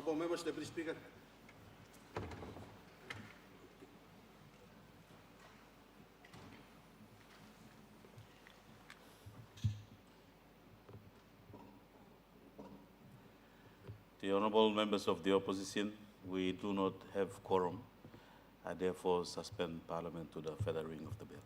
Honourable members, Deputy Speaker. The honourable members of the opposition, we do not have quorum. I therefore suspend Parliament to the further reading of the bill.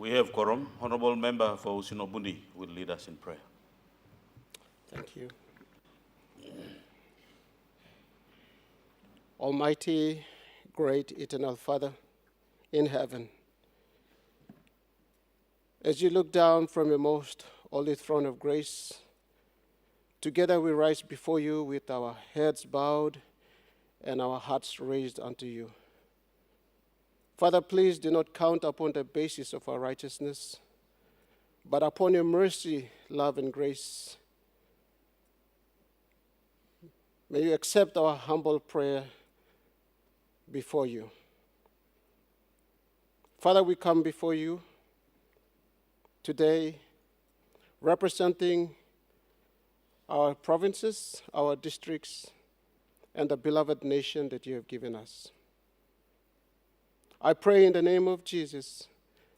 We have quorum. Honorable Member for Usinobundi will lead us in prayer. Thank you. Almighty, great, eternal Father in heaven, as you look down from your most holy throne of grace, together we rise before you with our heads bowed and our hearts raised unto you. Father, please do not count upon the basis of our righteousness, but upon your mercy, love, and grace. May you accept our humble prayer before you. Father, we come before you today representing our provinces, our districts, and the beloved nation that you have given us. I pray in the name of Jesus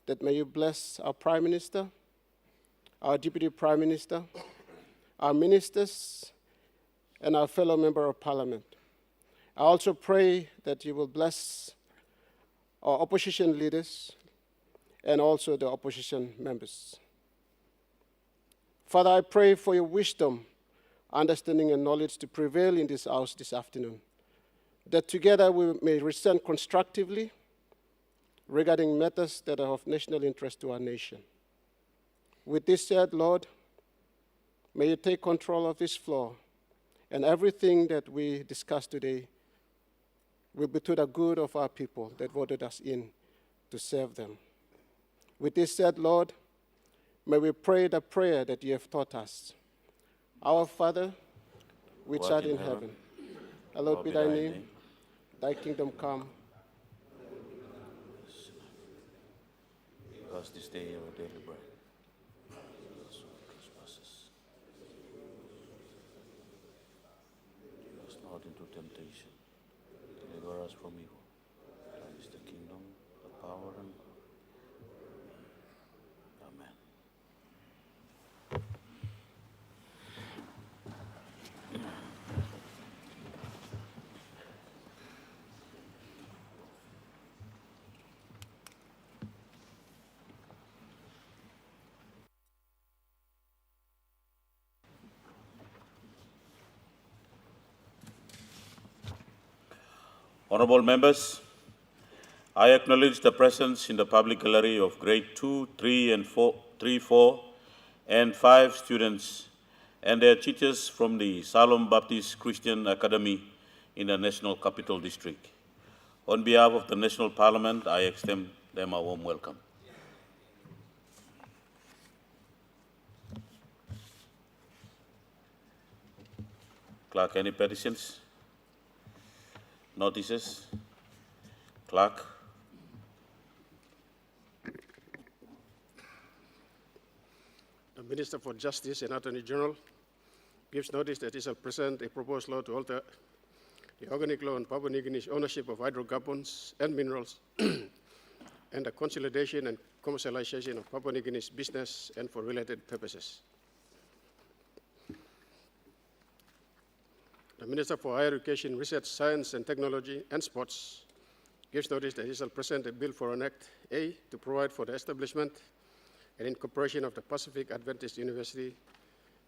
that may you bless our Prime Minister, our Deputy Prime Minister, our ministers, and our fellow Member of Parliament. I also pray that you will bless our opposition leaders and also the opposition members. Father, I pray for your wisdom, understanding, and knowledge to prevail in this house this afternoon, that together we may reason constructively regarding matters that are of national interest to our nation. With this said, Lord, may you take control of this floor, and everything that we discuss today will be to the good of our people that voted us in to serve them. With this said, Lord, may we pray the prayer that you have taught us. Our Father, which art in heaven, hallowed be thy name. Thy kingdom come. Give us this day our daily bread. Forgive us our trespasses. Lead us not into temptation. Deliver us from evil. Thine is the kingdom, the power, and Amen. Honorable members, I acknowledge the presence in the public gallery of grade 2, 3, 4, and 5 students and their teachers from the Salom Baptist Christian Academy in the National Capital District. On behalf of the National Parliament, I extend them a warm welcome. Clerk, any petitions? Notices? Clerk? The Minister for Justice and Attorney General gives notice that he shall present a proposed law to alter the organic law on Papua New Guinea's ownership of hydrocarbons and minerals and the consolidation and commercialization of Papua New Guinea's business and for related purposes. The Minister for Higher Education, Research, Science and Technology and Sports gives notice that he shall present a bill for an Act A to provide for the establishment and incorporation of the Pacific Adventist University,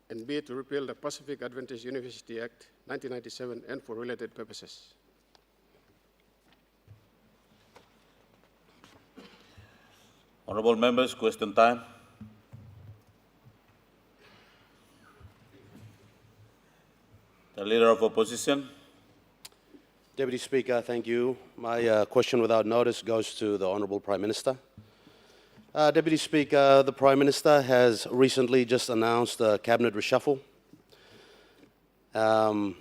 and B to repeal the Pacific Adventist University Act 1997 and for related purposes. Honorable members, question time. The Leader of Opposition. Deputy Speaker, thank you. My question without notice goes to the Honourable Prime Minister. Deputy Speaker, the Prime Minister has recently just announced a cabinet reshuffle. And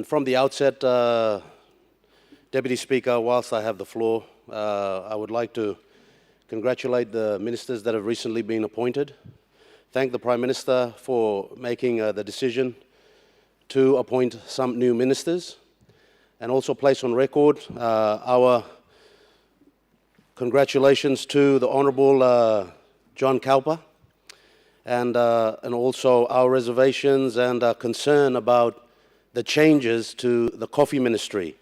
from the outset, Deputy Speaker, whilst I have the floor, I would like to congratulate the ministers that have recently been appointed. Thank the Prime Minister for making the decision to appoint some new ministers, and also place on record our congratulations to the Honourable John Kalpa, and also our reservations and concern about the changes to the coffee ministry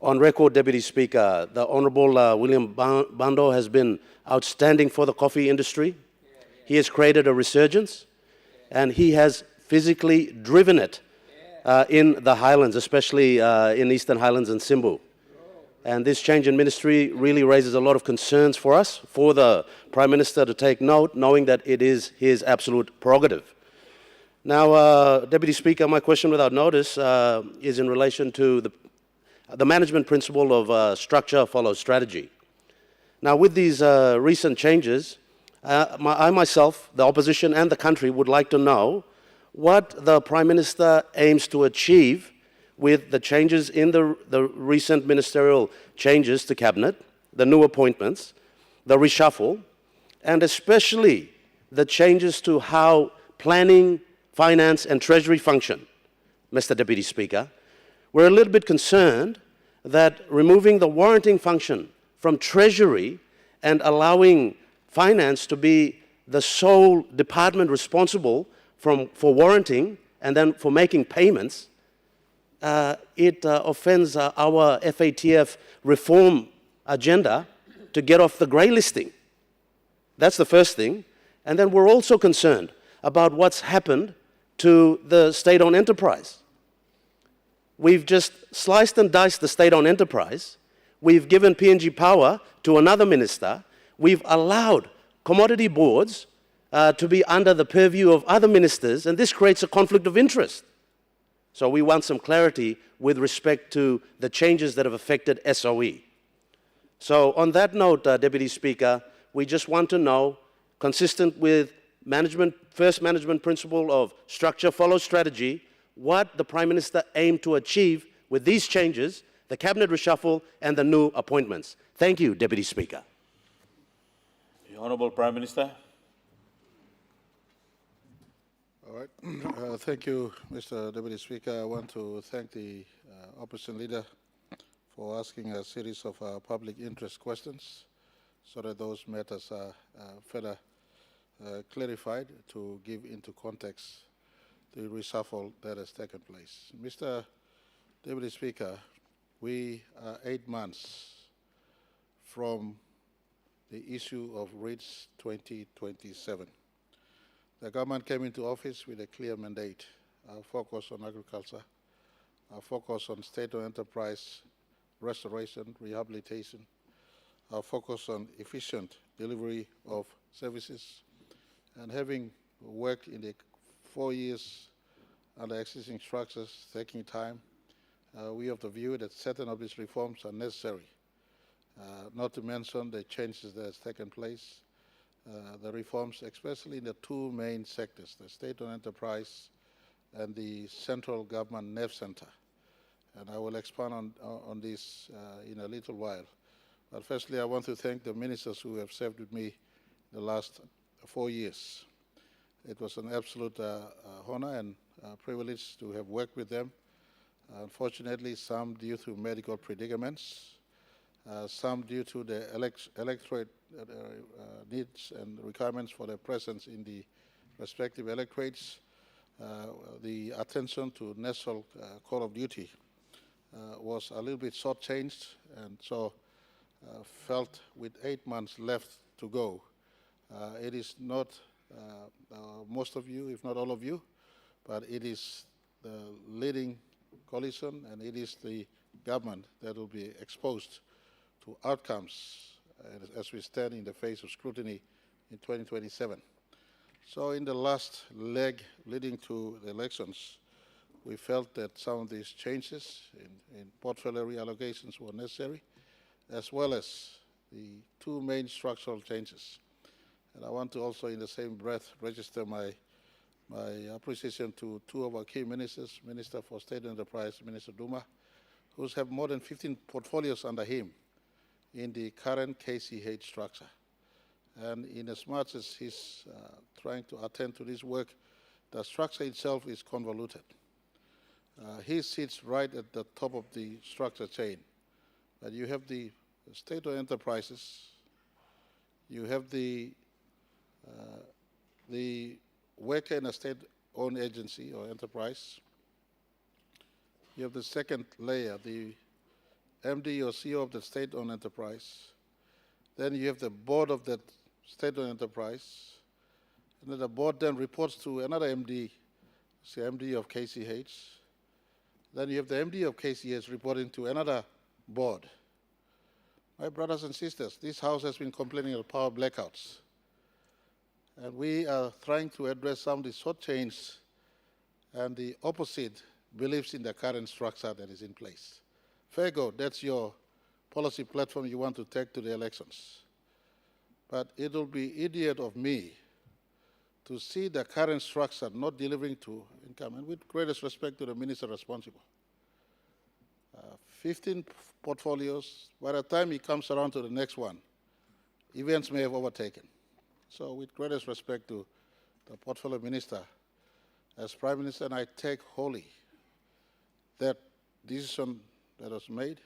On record, Deputy Speaker, the Honourable William Bando has been outstanding for the coffee industry. He has created a resurgence, and he has physically driven it in the Highlands, especially in Eastern Highlands and Simbu. And this change in ministry really raises a lot of concerns for us, for the Prime Minister to take note, knowing that it is his absolute prerogative. Now, Deputy Speaker, my question without notice is in relation to the management principle of structure follows strategy. Now, with these recent changes, I myself, the opposition and the country would like to know what the Prime Minister aims to achieve with the changes in the recent ministerial changes to Cabinet, the new appointments, the reshuffle, and especially the changes to how planning, finance and treasury function. Mr. Deputy Speaker, we're a little bit concerned that removing the warranting function from treasury and allowing finance to be the sole department responsible for warranting and then for making payments, it offends our FATF reform agenda to get off the grey listing. That's the first thing. And then we're also concerned about what's happened to the state-owned enterprise. We've just sliced and diced the state-owned enterprise. We've given PNG power to another minister. We've allowed commodity boards to be under the purview of other ministers, and this creates a conflict of interest. So we want some clarity with respect to the changes that have affected SOE. So on that note, Deputy Speaker, we just want to know, consistent with first management principle of structure follows strategy, what the Prime Minister aimed to achieve with these changes, the Cabinet reshuffle and the new appointments. Thank you, Deputy Speaker. The Honourable Prime Minister. All right. Thank you, Mr. Deputy Speaker. I want to thank the opposition leader for asking a series of public interest questions so that those matters are further clarified to give into context the reshuffle that has taken place. Mr. Deputy Speaker, we are 8 months from the issue of REITs 2027. The government came into office with a clear mandate, our focus on agriculture, our focus on state-owned enterprise restoration, rehabilitation, our focus on efficient delivery of services, and having worked in the 4 years under existing structures, taking time, we have the view that certain of these reforms are necessary, not to mention the changes that have taken place, the reforms, especially in the two main sectors, the state-owned enterprise and the central government nerve center. And I will expand on this in a little while. But firstly, I want to thank the ministers who have served with me the last 4 years. It was an absolute honor and privilege to have worked with them. Unfortunately, some due to medical predicaments, some due to the electorate needs and requirements for their presence in the respective electorates, the attention to national call of duty was a little bit shortchanged, and so felt with 8 months left to go. It is not most of you, if not all of you, but it is the leading coalition and it is the government that will be exposed to outcomes as we stand in the face of scrutiny in 2027. So in the last leg leading to the elections, we felt that some of these changes in portfolio reallocations were necessary, as well as the two main structural changes. And I want to also, in the same breath, register my appreciation to two of our key ministers, Minister for State Enterprise, Minister Duma, who have more than 15 portfolios under him in the current KCH structure. And in as much as he's trying to attend to this work, the structure itself is convoluted. He sits right at the top of the structure chain. But you have the state-owned enterprises, you have the worker in a state-owned agency or enterprise, you have the second layer, the MD or CEO of the state-owned enterprise. Then you have the board of that state-owned enterprise. And then the board then reports to another MD, say MD of KCH. Then you have the MD of KCH reporting to another board. My brothers and sisters, this House has been complaining of power blackouts. And we are trying to address some of the short change and the opposite beliefs in the current structure that is in place. Fair go, that's your policy platform you want to take to the elections. But it will be idiot of me to see the current structure not delivering to income, and with greatest respect to the minister responsible. 15 portfolios, by the time he comes around to the next one, events may have overtaken. So with greatest respect to the portfolio minister, as Prime Minister, and I take wholly that decision that was made.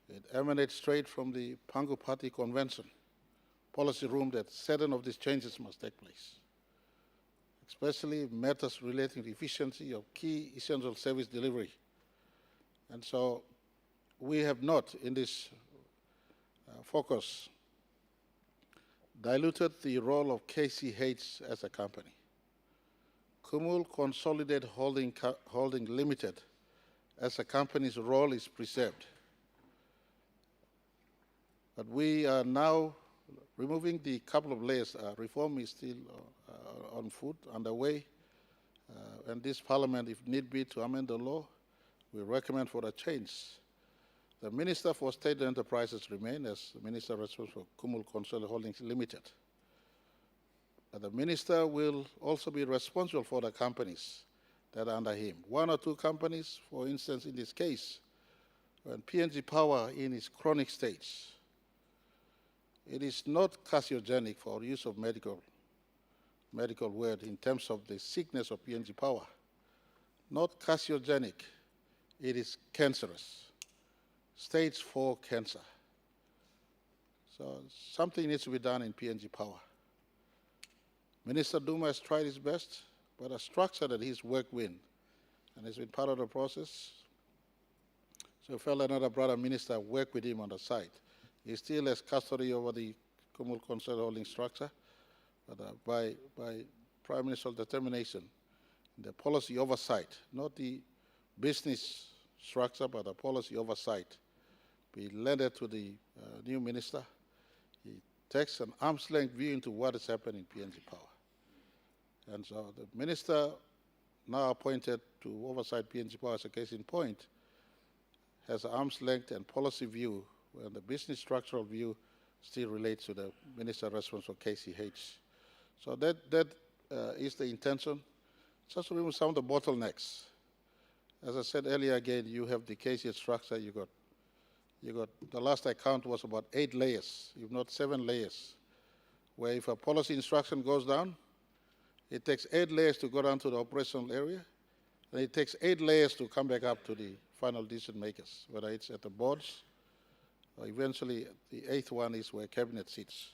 It emanates straight from the Pangu Party Convention policy room that certain of these changes must take place, especially matters relating to efficiency of key essential service delivery. And so we have not, in this focus, diluted the role of KCH as a company. Kumul Consolidated Holding Limited as a company's role is preserved. But we are now removing the couple of layers. Reform is still on foot, underway. And this Parliament, if need be, to amend the law, we recommend for a change. The Minister for State Enterprises remain as the Minister responsible for Kumul Consolidated Holdings Limited. But the Minister will also be responsible for the companies that are under him. One or two companies, for instance, in this case, when PNG Power in its chronic stage, it is not carcinogenic for use of medical word in terms of the sickness of PNG Power. Not carcinogenic, it is cancerous. Stage 4 cancer. So something needs to be done in PNG Power. Minister Duma has tried his best, but a structure that he's worked with, and has been part of the process. So I felt another brother minister work with him on the side. He still has custody over the Kumul Consolidated Holding structure, but by Prime Minister's determination, the policy oversight, not the business structure, but the policy oversight, be lended to the new minister. He takes an arm's length view into what is happening in PNG Power. And so the minister now appointed to oversight PNG Power as a case in point has an arm's length and policy view, and the business structural view still relates to the minister responsible for KCH. So that is the intention. Just to remove some of the bottlenecks. As I said earlier again, you have the KCH structure, you got the last I count was about 8 layers, if not 7 layers, where if a policy instruction goes down, it takes 8 layers to go down to the operational area, and it takes 8 layers to come back up to the final decision makers, whether it's at the boards, or eventually the 8th one is where cabinet sits,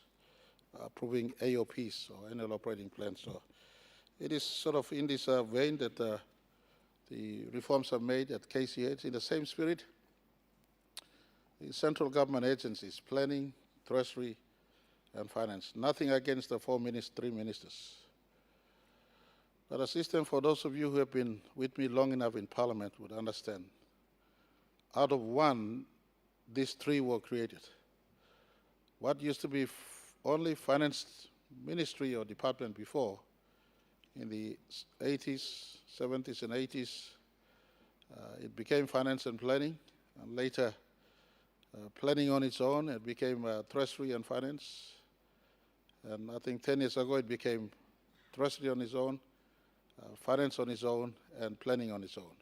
approving AOPs, or annual operating plans. So it is sort of in this vein that the reforms are made at KCH in the same spirit. The central government agencies, planning, treasury, and finance. Nothing against the 3 ministers. But a system, for those of you who have been with me long enough in Parliament would understand, out of one, these 3 were created. What used to be only finance ministry or department before, in the 80s, 70s, and 80s, it became finance and planning, and later planning on its own, it became treasury and finance. And I think 10 years ago it became treasury on its own, finance on its own, and planning on its own.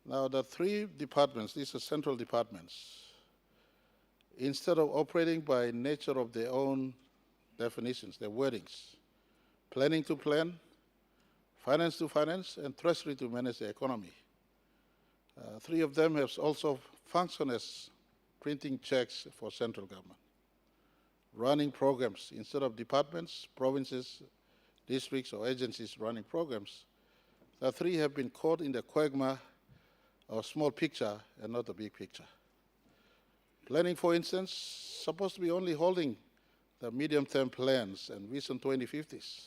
Now the 3 departments, these are central departments, instead of operating by nature of their own definitions, their wordings, planning to plan, finance to finance, and treasury to manage the economy. 3 of them have also functioned as printing checks for central government, running programs instead of departments, provinces, districts, or agencies running programs. The 3 have been caught in the quagmire of small picture and not the big picture. Planning, for instance, supposed to be only holding the medium-term plans and Vision 2050s.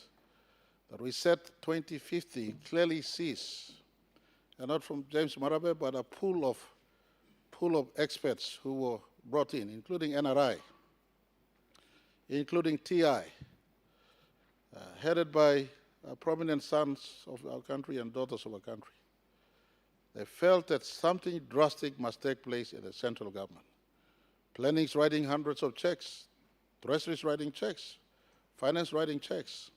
The Reset 2050 clearly sees, and not from James Marabe, but a pool of experts who were brought in, including NRI, including TI, headed by prominent sons of our country and daughters of our country. They felt that something drastic must take place in the central government. Planning's writing hundreds of checks, Treasury's writing checks, finance writing checks.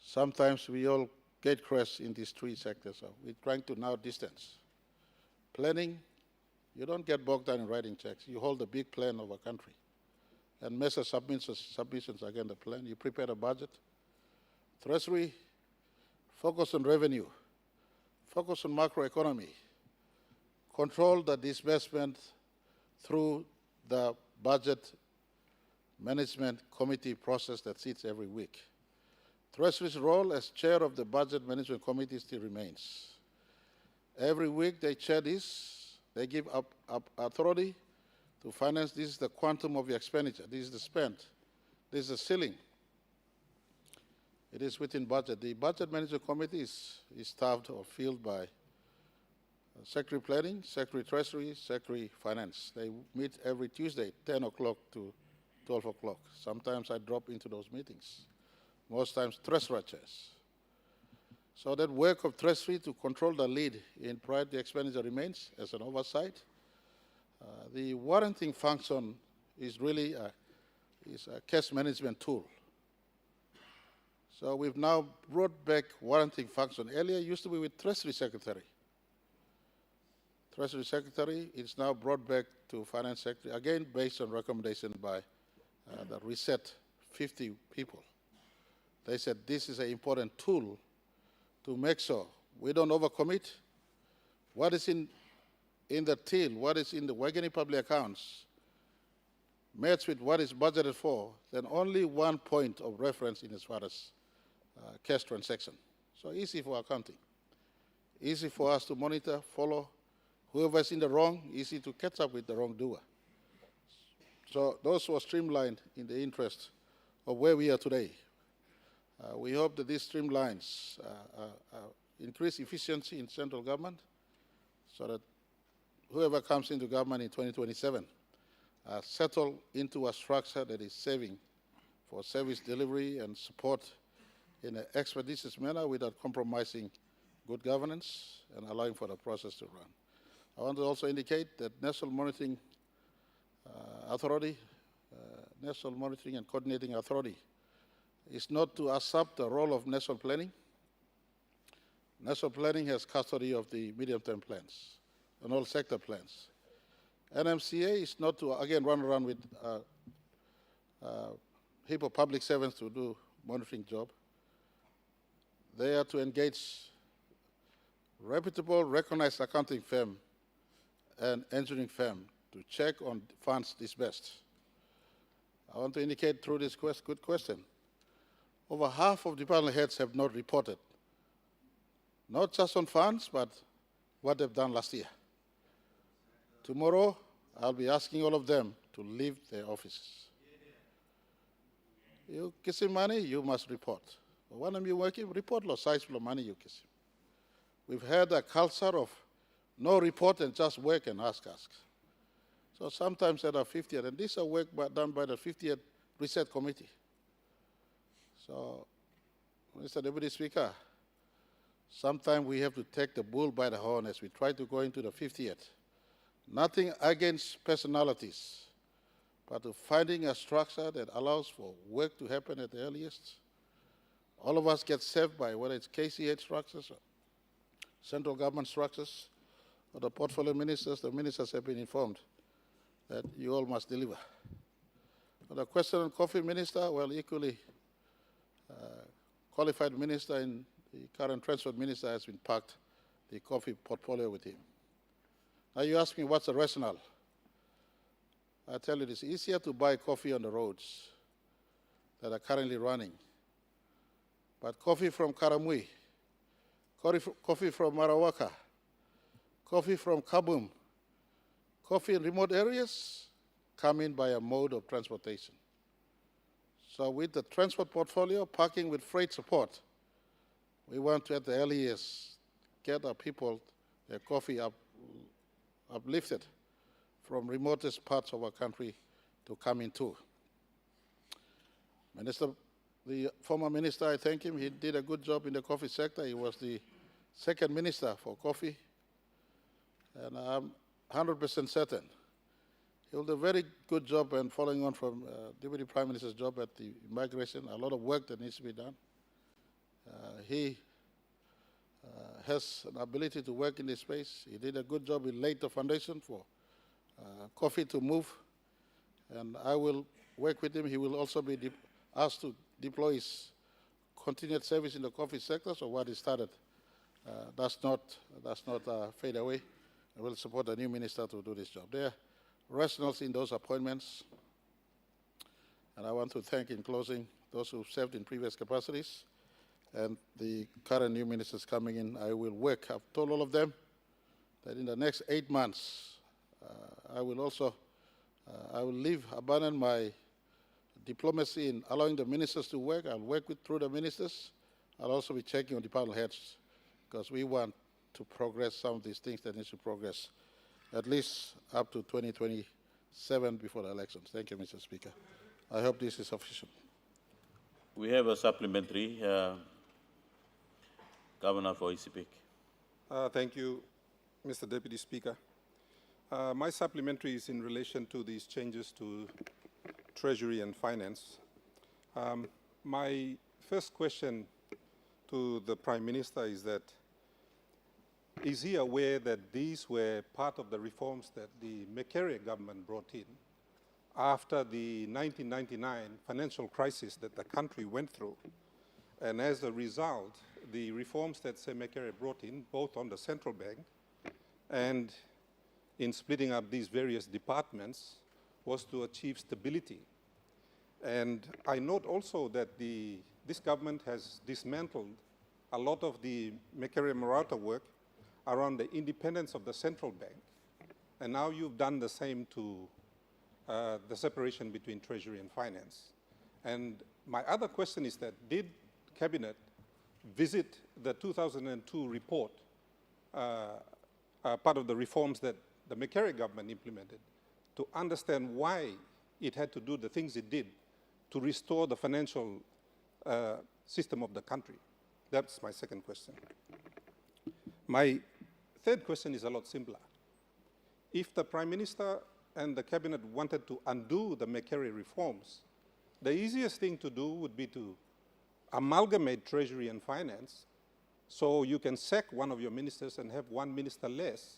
Sometimes we all get crushed in these three sectors, so we're trying to now distance. Planning, you don't get bogged down in writing checks. You hold the big plan of a country and measure submissions against the plan. You prepare a budget. Treasury, focus on revenue, focus on macroeconomy, control the disbursement through the budget management committee process that sits every week. Treasury's role as chair of the budget management committee still remains. Every week they chair this, they give up authority to finance. This is the quantum of the expenditure, this is the spend, this is the ceiling. It is within budget. The budget management committee is staffed or filled by Secretary Planning, Secretary Treasury, Secretary Finance. They meet every Tuesday, 10 o'clock to 12 o'clock. Sometimes I drop into those meetings. Most times, Treasurer chairs. So that work of Treasury to control the lead in priority expenditure remains as an oversight. The warranting function is really a cash management tool. So we've now brought back warranting function. Earlier it used to be with Treasury Secretary. Treasury Secretary is now brought back to Finance Secretary, again based on recommendation by the Reset 50 people. They said this is an important tool to make sure we don't overcommit. What is in the till, what is in the Guinea public accounts, matched with what is budgeted for, then only one point of reference in as far as cash transaction. So easy for accounting. Easy for us to monitor, follow. Whoever's in the wrong, easy to catch up with the wrongdoer. So those were streamlined in the interest of where we are today. We hope that these streamlines increase efficiency in central government so that whoever comes into government in 2027 settle into a structure that is saving for service delivery and support in an expeditious manner without compromising good governance and allowing for the process to run. I want to also indicate that National Monitoring Authority, National Monitoring and Coordinating Authority, is not to usurp the role of national planning. National planning has custody of the medium-term plans and all sector plans. NMCA is not to, again, run around with a heap of public servants to do monitoring job. They are to engage reputable, recognized accounting firm and engineering firm to check on funds disbursed. I want to indicate through this good question, over half of department heads have not reported, not just on funds, but what they've done last year. Tomorrow, I'll be asking all of them to leave their offices. You kiss him money, you must report. When I'm working, report the size of the money you kiss him. We've had a culture of no report and just work and ask. So sometimes at our 50th, and this is work done by the 50th Reset Committee. So, Mr. Deputy Speaker, sometimes we have to take the bull by the horn as we try to go into the 50th. Nothing against personalities, but to finding a structure that allows for work to happen at the earliest. All of us get served by whether it's KCH structures, or central government structures, or the portfolio ministers. The ministers have been informed that you all must deliver. On the question on coffee minister, well, equally qualified minister in the current transport minister has been packed the coffee portfolio with him. Now you ask me what's the rationale. I tell you it's easier to buy coffee on the roads that are currently running. But coffee from Karamui, coffee from Marawaka, coffee from Kabum, Coffee in remote areas come in by a mode of transportation. So with the transport portfolio, parking with freight support, we want to at the earliest get our people their coffee uplifted from remotest parts of our country to come into. The former minister, I thank him, he did a good job in the coffee sector. He was the second minister for coffee, and I'm 100% certain he will do a very good job. And following on from Deputy Prime Minister's job at the immigration, a lot of work that needs to be done. He has an ability to work in this space. He did a good job. He laid the foundation for coffee to move, and I will work with him. He will also be asked to deploy his continued service in the coffee sector, so what he started does not fade away. I will support the new minister to do this job. There are rationales in those appointments, and I want to thank in closing those who served in previous capacities and the current new ministers coming in. I will work. I've told all of them that in the next 8 months, I will abandon my diplomacy in allowing the ministers to work. I'll work through the ministers. I'll also be checking on department heads because we want to progress some of these things that need to progress at least up to 2027 before the elections. Thank you, Mr. Speaker. I hope this is sufficient. We have a supplementary. Governor for ECPIC. Thank you, Mr. Deputy Speaker. My supplementary is in relation to these changes to Treasury and Finance. My first question to the Prime Minister is that, is he aware that these were part of the reforms that the Makerere government brought in after the 1999 financial crisis that the country went through? And as a result, the reforms that Makerere brought in, both on the central bank and in splitting up these various departments, was to achieve stability. And I note also that this government has dismantled a lot of the Makerere Marauta work around the independence of the central bank. And now you've done the same to the separation between Treasury and Finance. And my other question is that, did Cabinet visit the 2002 report, part of the reforms that the Makerere government implemented, to understand why it had to do the things it did to restore the financial system of the country? That's my second question. My third question is a lot simpler. If the Prime Minister and the Cabinet wanted to undo the Makerere reforms, the easiest thing to do would be to amalgamate Treasury and Finance, so you can sack one of your ministers and have one minister less,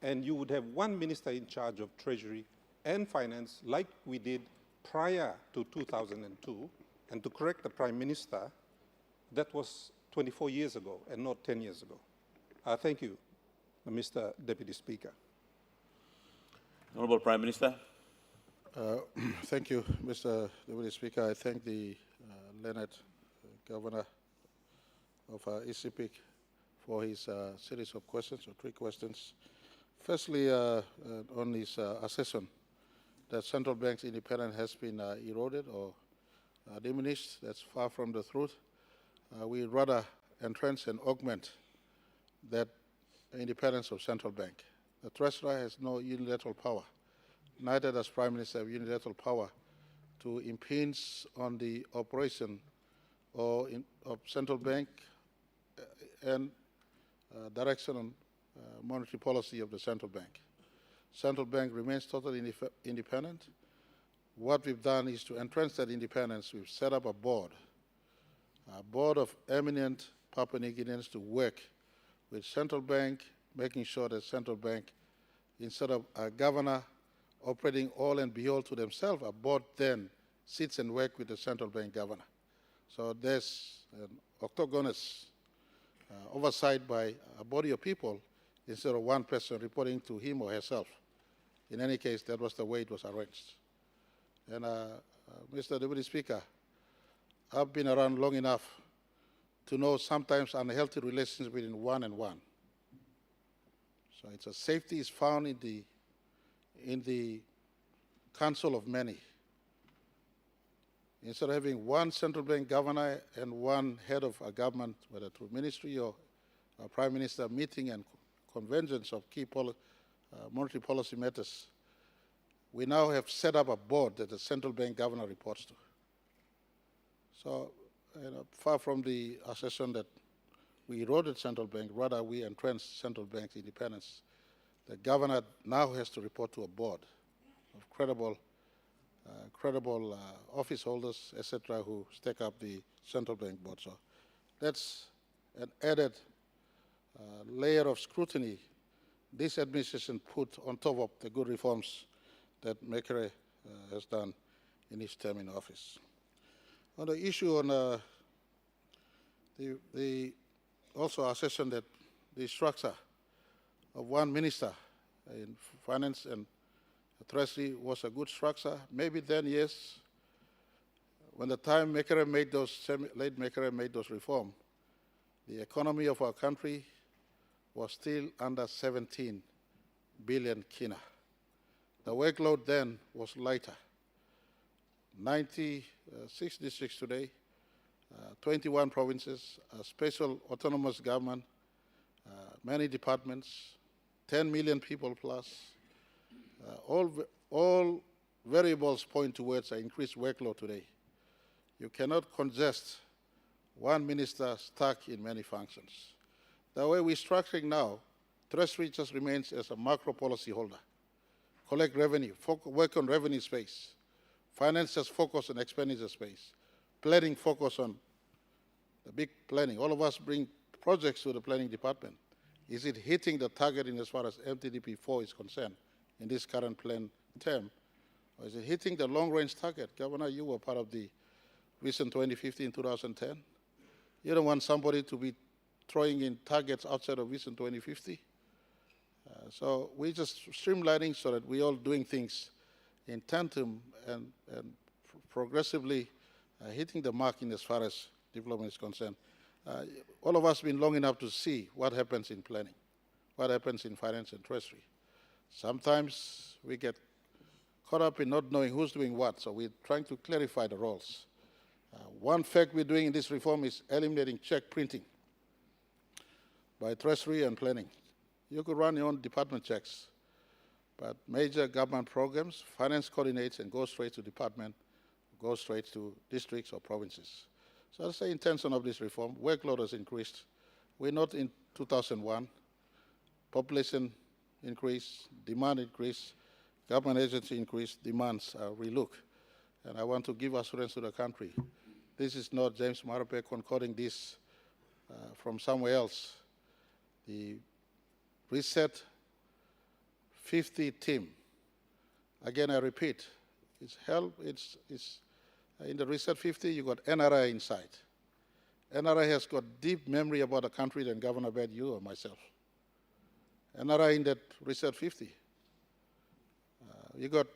and you would have one minister in charge of Treasury and Finance like we did prior to 2002. And to correct the Prime Minister, that was 24 years ago and not 10 years ago. Thank you, Mr. Deputy Speaker. Honourable Prime Minister. Thank you, Mr. Deputy Speaker. I thank the Leonard Governor of ECPIC for his series of questions, or 3 questions. Firstly, on his assessment that central bank's independence has been eroded or diminished. That's far from the truth. We rather entrench and augment that independence of central bank. The Treasurer has no unilateral power. Neither does Prime Minister have unilateral power to impinge on the operation of central bank and direction on monetary policy of the central bank. Central bank remains totally independent. What we've done is to entrench that independence. We've set up a board of eminent Papua New Guineans to work with central bank, making sure that central bank, instead of a governor operating all and behold to themselves, a board then sits and works with the central bank governor. So there's an octagonous oversight by a body of people instead of one person reporting to him or herself. In any case, that was the way it was arranged. And Mr. Deputy Speaker, I've been around long enough to know sometimes unhealthy relations between one and one. So it's a safety is found in the in the council of many. Instead of having one central bank governor and one head of a government, whether through ministry or a prime minister, meeting and convergence of key monetary policy matters, we now have set up a board that the central bank governor reports to. So, far from the assertion that we eroded central bank, rather we entrenched central bank's independence. The governor now has to report to a board of credible office holders, etc., who stake up the central bank board. So that's an added layer of scrutiny this administration put on top of the good reforms that Mekere has done in his term in office. On the issue on the also assertion that the structure of one minister in finance and treasury was a good structure, maybe then yes. When the time late Mekere made those reforms, the economy of our country was still under 17 billion kina. The workload then was lighter. 96 districts today, 21 provinces, a special autonomous government, many departments, 10 million people plus. All variables point towards an increased workload today. You cannot congest one minister stuck in many functions. The way we're structuring now, Treasury just remains as a macro policy holder. Collect revenue, work on revenue space. Finance just focus on expenditure space. Planning focus on the big planning. All of us bring projects to the planning department. Is it hitting the target in as far as MTDP4 is concerned in this current plan term? Or is it hitting the long-range target? Governor, you were part of the Vision 2050-2010. You don't want somebody to be throwing in targets outside of Vision 2050. So we're just streamlining so that we're all doing things in tandem and progressively hitting the mark in as far as development is concerned. All of us have been long enough to see what happens in planning, what happens in finance and treasury. Sometimes we get caught up in not knowing who's doing what, so we're trying to clarify the roles. One fact we're doing in this reform is eliminating check printing by treasury and planning. You could run your own department checks, but major government programs, finance coordinates and goes straight to department, goes straight to districts or provinces. So that's the intention of this reform. Workload has increased. We're not in 2001. Population increase, demand increase, government agency increase, demands relook. And I want to give assurance to the country. This is not James Marape concocting this from somewhere else. The Reset 50 team, again I repeat, it's in the Reset 50 you got NRI inside. NRI has got deep memory about the country than Governor Bed, you or myself. NRI in that Reset 50. You got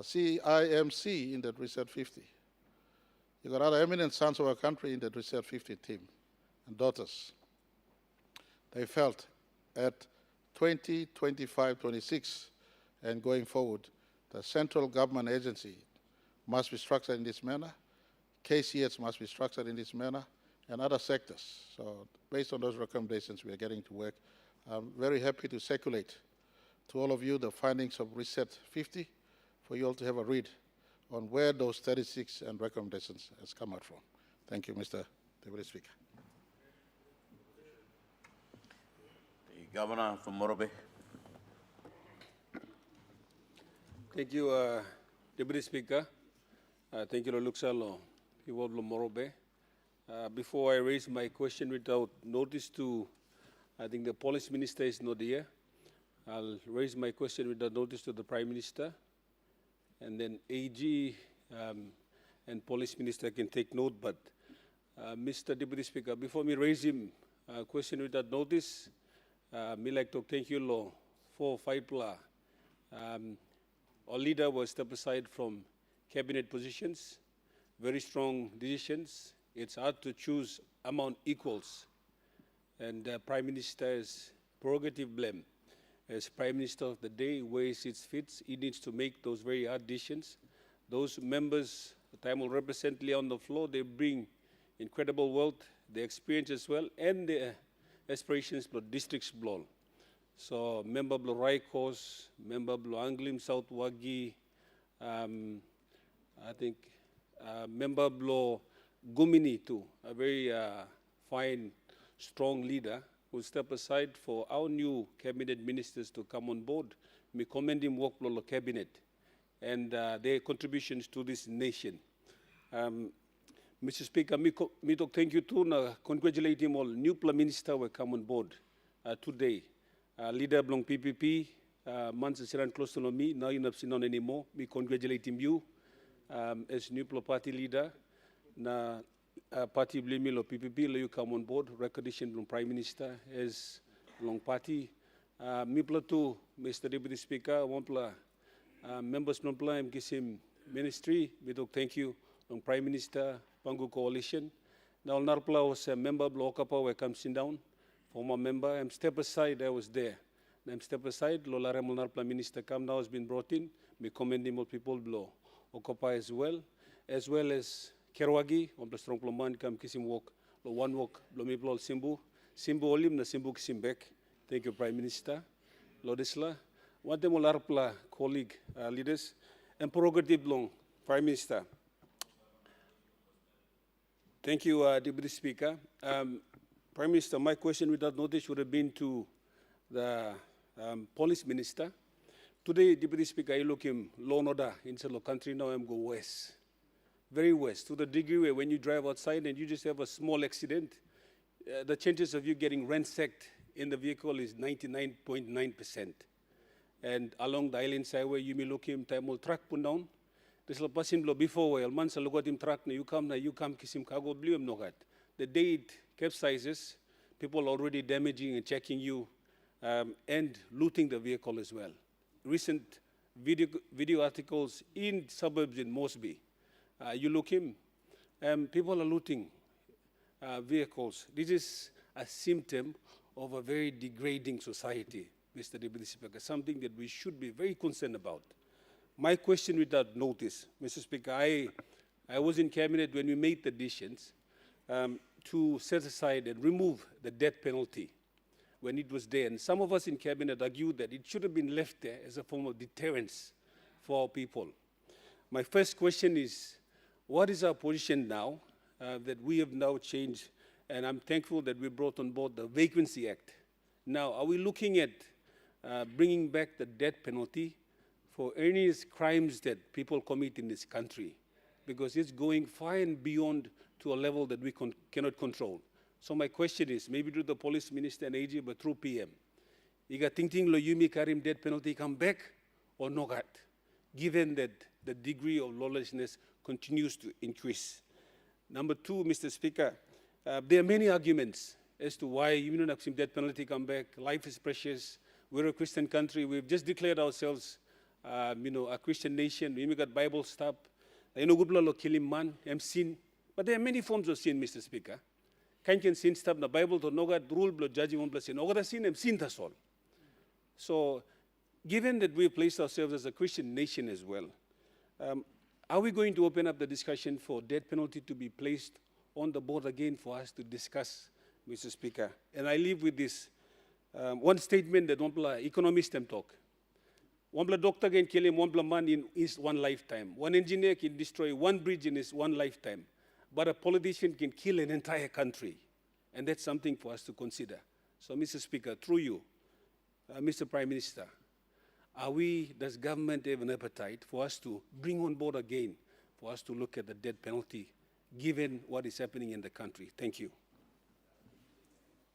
CIMC in that Reset 50. You got other eminent sons of our country in that Reset 50 team and daughters. They felt at 2025, 26, and going forward, the central government agency must be structured in this manner, KCS must be structured in this manner, and other sectors. So based on those recommendations, we are getting to work. I'm very happy to circulate to all of you the findings of Reset 50 for you all to have a read on where those 36 and recommendations has come out from. Thank you, Mr. Deputy Speaker. The Governor from Morobe. Thank you, Deputy Speaker. Thank you, Luxalo, people of Morobe. Before I raise my question without notice to, I think the Police Minister is not here. I'll raise my question without notice to the Prime Minister. And then AG and Police Minister can take note. But Mr. Deputy Speaker, before me raise him question without notice, me like to thank you, Law, for Faipla. Our leader was stepped aside from cabinet positions, very strong decisions. It's hard to choose among equals. And the Prime Minister's prerogative blame. as Prime Minister of the day, where he sees fit, he needs to make those very hard decisions. Those members that I will represent on the floor, they bring incredible wealth, their experience as well, and their aspirations for districts blow. So member blo Raikos, member blo Anglim South Wagi, I think member blo Gumini too, a very fine, strong leader who step aside for our new cabinet ministers to come on board. We commend him work blo cabinet and their contributions to this nation. Mr. Speaker, me thank you too. Congratulate him all. New Prime Minister will come on board today. Leader belong PPP, months is close to me. Now you're not seen on anymore. We congratulate him you as new party leader. Na party blame lo PPP lo you come on board. Recognition from Prime Minister as long party. Me too, Mr. Deputy Speaker. One members non pla kisim ministry. Me thank you long Prime Minister Pangu Coalition. Now Narpla was a member block up where comes in down. Former member, I'm step aside, I was there. I'm step aside, Lola Remonar Prime Minister come now has been brought in. We commend him all people blow. Occupy as well as Kerwagi, on the strong ploman come kiss him walk, lo one walk, lo me blow Simbu. Simbu olim na Simbu kiss him back. Thank you, Prime Minister. Lodisla. One them all Arpla colleague leaders and prerogative long, Prime Minister. Thank you, Deputy Speaker. Prime Minister, my question without notice would have been to the Police Minister. Today, Deputy Speaker, I look him law and order inside the country, now I'm go west. Very west, to the degree where when you drive outside and you just have a small accident, the chances of you getting ransacked in the vehicle is 99.9%. And along the island highway, you may look him, time will track put down. This will pass him before, well, man, so look at him track, you come, kiss him, cargo, blue him, no gat. The day it capsizes, people already damaging and checking you and looting the vehicle as well. Recent video articles in suburbs in Mosby, you look him, people are looting vehicles. This is a symptom of a very degrading society, Mr. Deputy Speaker, something that we should be very concerned about. My question without notice, Mr. Speaker, I was in cabinet when we made the decisions to set aside and remove the death penalty when it was there. And some of us in cabinet argued that it should have been left there as a form of deterrence for our people. My first question is, what is our position now that we have now changed? And I'm thankful that we brought on board the Vacancy Act. Now, are we looking at bringing back the death penalty for any crimes that people commit in this country? Because it's going far and beyond to a level that we cannot control. So my question is, maybe to the Police Minister and AG, but through PM, Iga thinking lo yumi karim death penalty come back or not, given that the degree of lawlessness continues to increase. Number two, Mr. Speaker, there are many arguments as to why you don't have death penalty come back. Life is precious. We're a Christian country. We've just declared ourselves, a Christian nation. We got Bible stuff. Good law killing man, sin. But there are many forms of sin, Mr. Speaker. Can sin stuff the Bible to no rule blood judging one plus sin. No sin sin that's all. So given that we placed ourselves as a Christian nation as well, are we going to open up the discussion for death penalty to be placed on the board again for us to discuss, Mr. Speaker? And I leave with this one statement that one economist can talk. One doctor can kill him, one man in his one lifetime. One engineer can destroy one bridge in his one lifetime. But a politician can kill an entire country. And that's something for us to consider. So, Mr. Speaker, through you, Mr. Prime Minister, does government have an appetite for us to bring on board again, for us to look at the death penalty, given what is happening in the country? Thank you.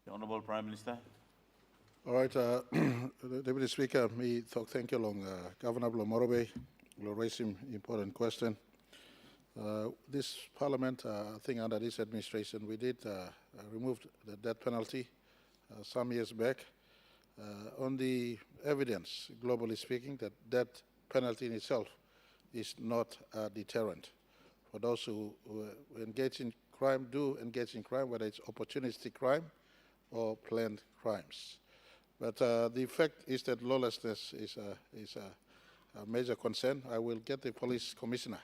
The Honourable Prime Minister. All right, Deputy Speaker, me thank you long Governor Morobe, will raise him important question. This Parliament, I think under this administration, we did remove the death penalty some years back on the evidence, globally speaking, that death penalty in itself is not a deterrent for those who engage in crime, whether it's opportunistic crime or planned crimes. But the fact is that lawlessness is a major concern. I will get the police commissioner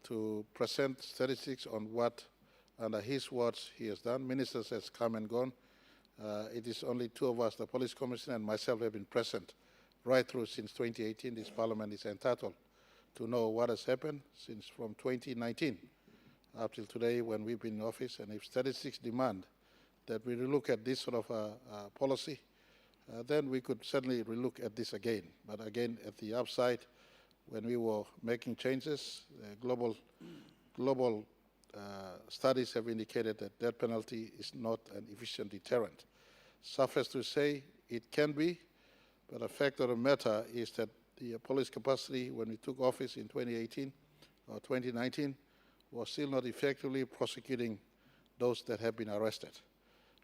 to present statistics on what, under his words, he has done. Ministers has come and gone. It is only two of us, the police commissioner and myself, have been present right through since 2018. This parliament is entitled to know what has happened since from 2019 up till today when we've been in office. And if statistics demand that we relook at this sort of policy, then we could certainly relook at this again. But again, at the upside, when we were making changes, global studies have indicated that death penalty is not an efficient deterrent. Suffice to say, it can be, but the fact of the matter is that the police capacity when we took office in 2018 or 2019 was still not effectively prosecuting those that have been arrested.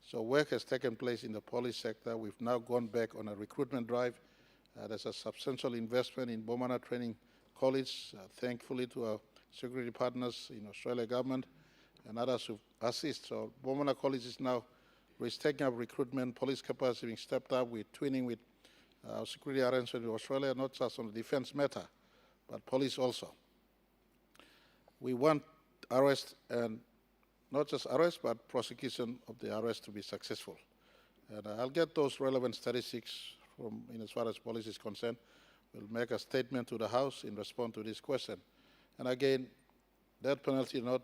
So work has taken place in the police sector. We've now gone back on a recruitment drive. There's a substantial investment in Bomana Training College, thankfully to our security partners in Australia government and others who assist. So Bomana College is now taking up recruitment, police capacity being stepped up. We're twinning with our security arrangement with Australia, not just on the defense matter, but police also. We want arrest, and not just arrest, but prosecution of the arrest to be successful. And I'll get those relevant statistics from, in as far as police is concerned. We'll make a statement to the House in response to this question. And again, death penalty not,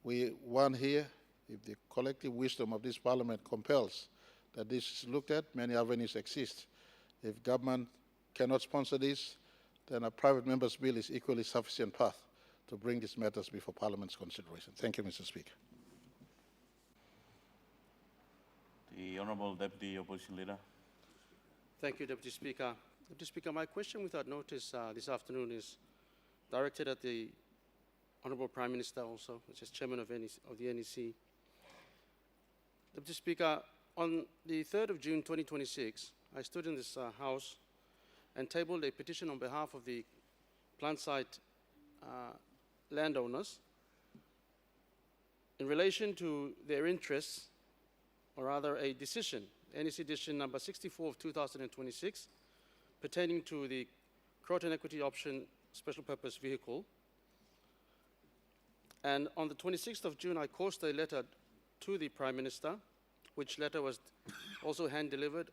we want here, if the collective wisdom of this parliament compels that this is looked at, many avenues exist. If government cannot sponsor this, then a private member's bill is equally sufficient path to bring these matters before Parliament's consideration. Thank you, Mr. Speaker. The Honourable Deputy Opposition Leader. Thank you, Deputy Speaker. Deputy Speaker, my question without notice this afternoon is directed at the Honourable Prime Minister also, which is Chairman of the NEC. Deputy Speaker, on the 3rd of June 2026, I stood in this House and tabled a petition on behalf of the plant site landowners in relation to their interests, or rather a decision, NEC decision number 64 of 2026, pertaining to the Croton Equity Option Special Purpose Vehicle. And on the 26th of June, I coursed a letter to the Prime Minister, which letter was also hand-delivered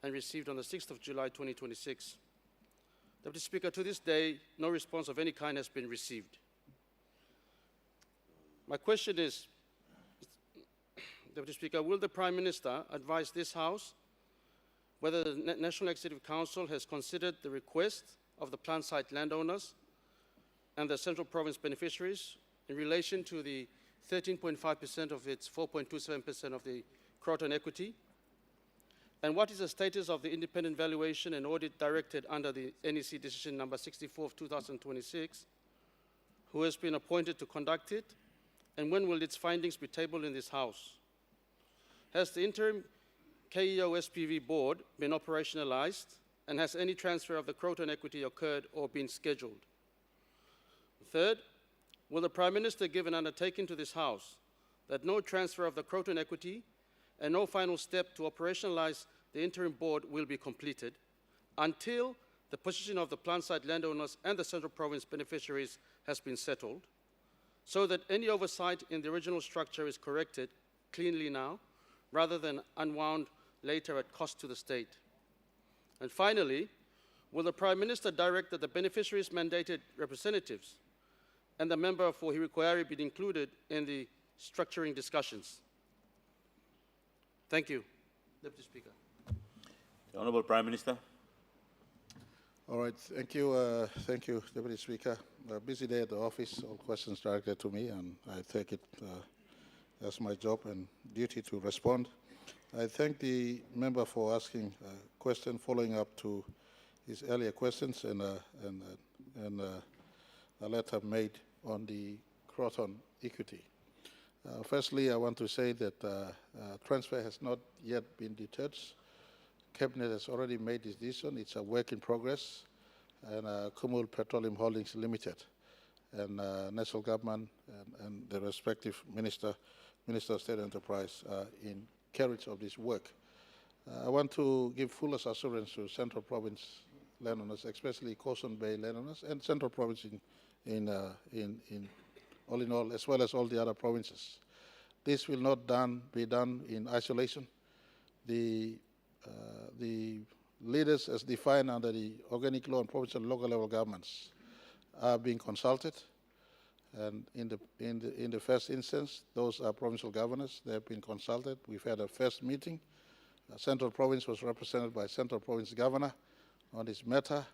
and received on the 6th of July 2026. Deputy Speaker, to this day, no response of any kind has been received. My question is, Deputy Speaker, will the Prime Minister advise this House whether the National Executive Council has considered the request of the plant site landowners and the Central Province beneficiaries in relation to the 13.5% of its 4.27% of the Croton equity? And what is the status of the independent valuation and audit directed under the NEC decision number 64 of 2026? Who has been appointed to conduct it? And when will its findings be tabled in this House? Has the interim KEO SPV board been operationalized? And has any transfer of the Croton equity occurred or been scheduled? Third, will the Prime Minister give an undertaking to this House that no transfer of the Croton equity and no final step to operationalize the interim board will be completed until the position of the plant site landowners and the Central Province beneficiaries has been settled, so that any oversight in the original structure is corrected cleanly now, rather than unwound later at cost to the state? And finally, will the Prime Minister direct that the beneficiaries' mandated representatives and the member for Hirikwari be included in the structuring discussions? Thank you, Deputy Speaker. The Honourable Prime Minister. All right, thank you, Deputy Speaker. A busy day at the office, all questions directed to me, and I take it as my job and duty to respond. I thank the member for asking a question following up to his earlier questions and a letter made on the Croton equity. Firstly, I want to say that transfer has not yet been deterred. Cabinet has already made this decision. It's a work in progress. And Kumul Petroleum Holdings Limited and national government and the respective Minister of State Enterprise in carriage of this work. I want to give full assurance to Central Province landowners, especially Coastal Bay landowners, and Central Province in all in all, as well as all the other provinces. This will not be done in isolation. The leaders, as defined under the organic law and provincial and local level governments, are being consulted. And in the first instance, those are provincial governors. They have been consulted. We've had a first meeting. Central Province was represented by Central Province Governor on this matter,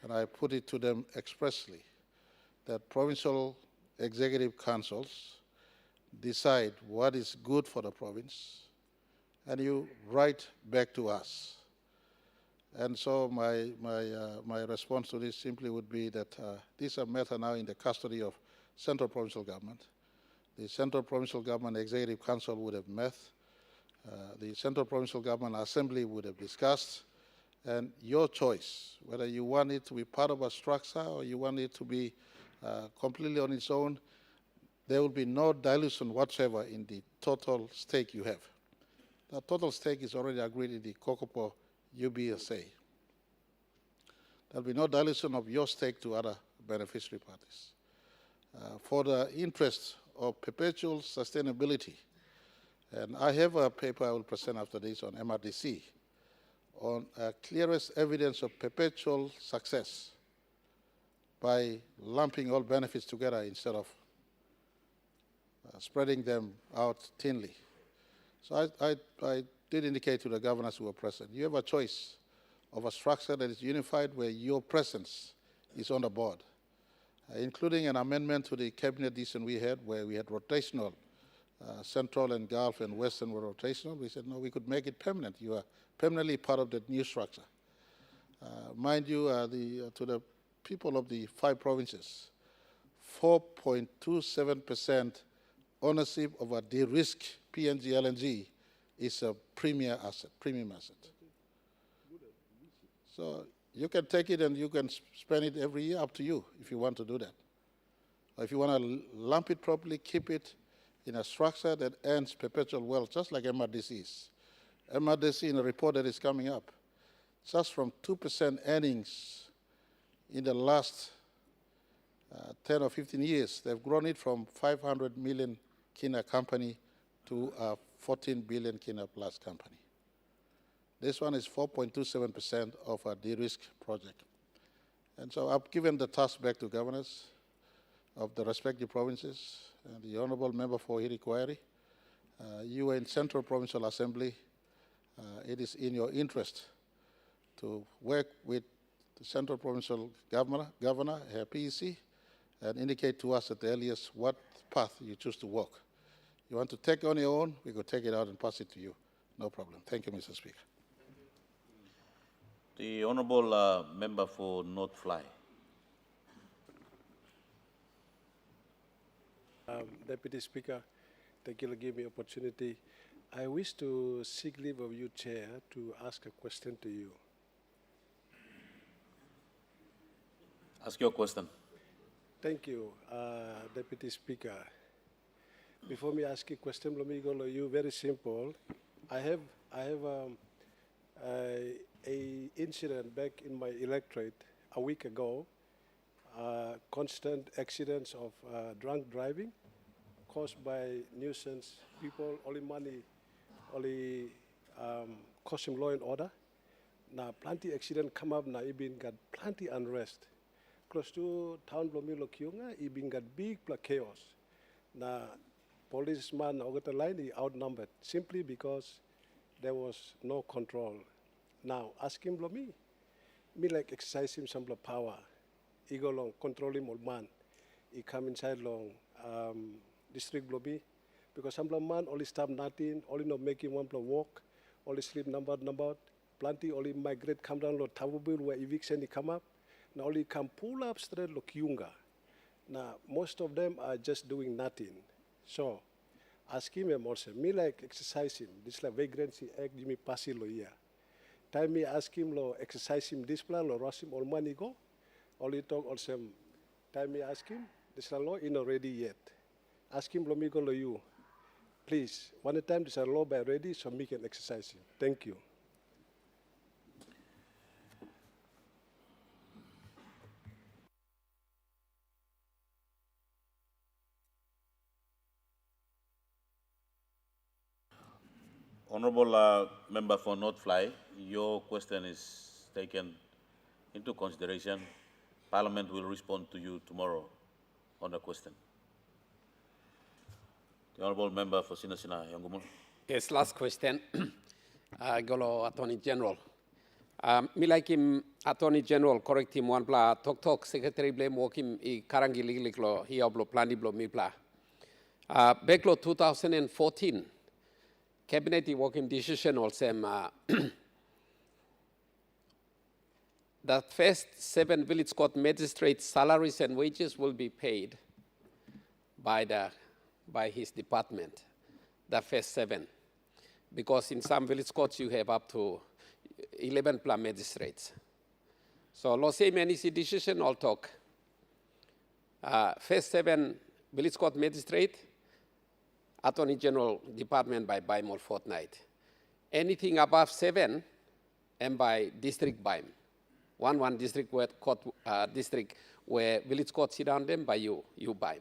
and I put it to them expressly that provincial executive councils decide what is good for the province, and you write back to us. And so my response to this simply would be that this is a matter now in the custody of Central Provincial Government. The Central Provincial Government Executive Council would have met. The Central Provincial Government Assembly would have discussed, and your choice, whether you want it to be part of a structure or you want it to be completely on its own, there will be no dilution whatsoever in the total stake you have. The total stake is already agreed in the Kokopo UBSA. There will be no dilution of your stake to other beneficiary parties. For the interest of perpetual sustainability, and I have a paper I will present after this on MRDC, on clearest evidence of perpetual success by lumping all benefits together instead of spreading them out thinly. So I did indicate to the governors who were present, you have a choice of a structure that is unified where your presence is on the board, including an amendment to the cabinet decision we had where we had rotational, Central and Gulf and Western were rotational. We said, no, we could make it permanent. You are permanently part of the new structure. Mind you, to the people of the 5 provinces, 4.27% ownership of a de-risk PNG LNG is a premium asset. So you can take it and you can spend it every year, up to you if you want to do that. Or if you want to lump it properly, keep it in a structure that earns perpetual wealth, just like MRDC is. MRDC, in a report that is coming up, just from 2% earnings in the last 10 or 15 years, they've grown it from 500 million kina company to a 14 billion kina plus company. This one is 4.27% of a de-risk project. And so I've given the task back to governors of the respective provinces, and the Honourable Member for Hirikwari. You are in Central Provincial Assembly. It is in your interest to work with the Central Provincial Governor, her PEC, and indicate to us at the earliest what path you choose to walk. You want to take it on your own, we could take it out and pass it to you. No problem. Thank you, Mr. Speaker. The Honourable Member for North Fly. Deputy Speaker, thank you for giving me opportunity. I wish to seek leave of you, Chair, to ask a question to you. Ask your question. Thank you, Deputy Speaker. Before me ask a question, let me go to you. Very simple. I have a incident back in my electorate a week ago. Constant accidents of drunk driving caused by nuisance people, only money, only costing law and order. Now, plenty accident come up now, even got plenty unrest. Close to town Blomilo Kyunga, even got big chaos. Now, policeman over the line, he outnumbered simply because there was no control. Now, ask him, me like exercise him some power. He go long, control him old man. He come inside long district lobby because some man only stop nothing, only not making one walk, only sleep number, plenty only migrate, come down lo Tabubil where eviction he come up. Now only come pull up straight lo Kiunga. Now most of them are just doing nothing. So ask him also, me like exercise him. This like vagrancy act me pass lo here. Time me ask him lo exercise him this plan lo rush him all money go. Only talk also time me ask him, this law is not ready yet. Ask him me go to you. Please, one time this law by ready so me can exercise him. Thank you. Honorable Member for North Fly, your question is taken into consideration. Parliament will respond to you tomorrow on the question. The Honorable Member for Sinasina Yangumul. Yes, last question. Golo Attorney General. Me like him, Attorney General, correct him one bla talk Secretary blame walk him I karangi liglo he oblo plani blo mi bla. Backlo 2014, Cabinet working decision also the first 7 village court magistrates' salaries and wages will be paid by his department, the first 7. Because in some village courts you have up to 11 plus magistrates. So let's say many decision all talk. First 7 village court magistrate, Attorney General Department by more fortnight. Anything above 7 and by district by one district court district where village court sit down them by you by.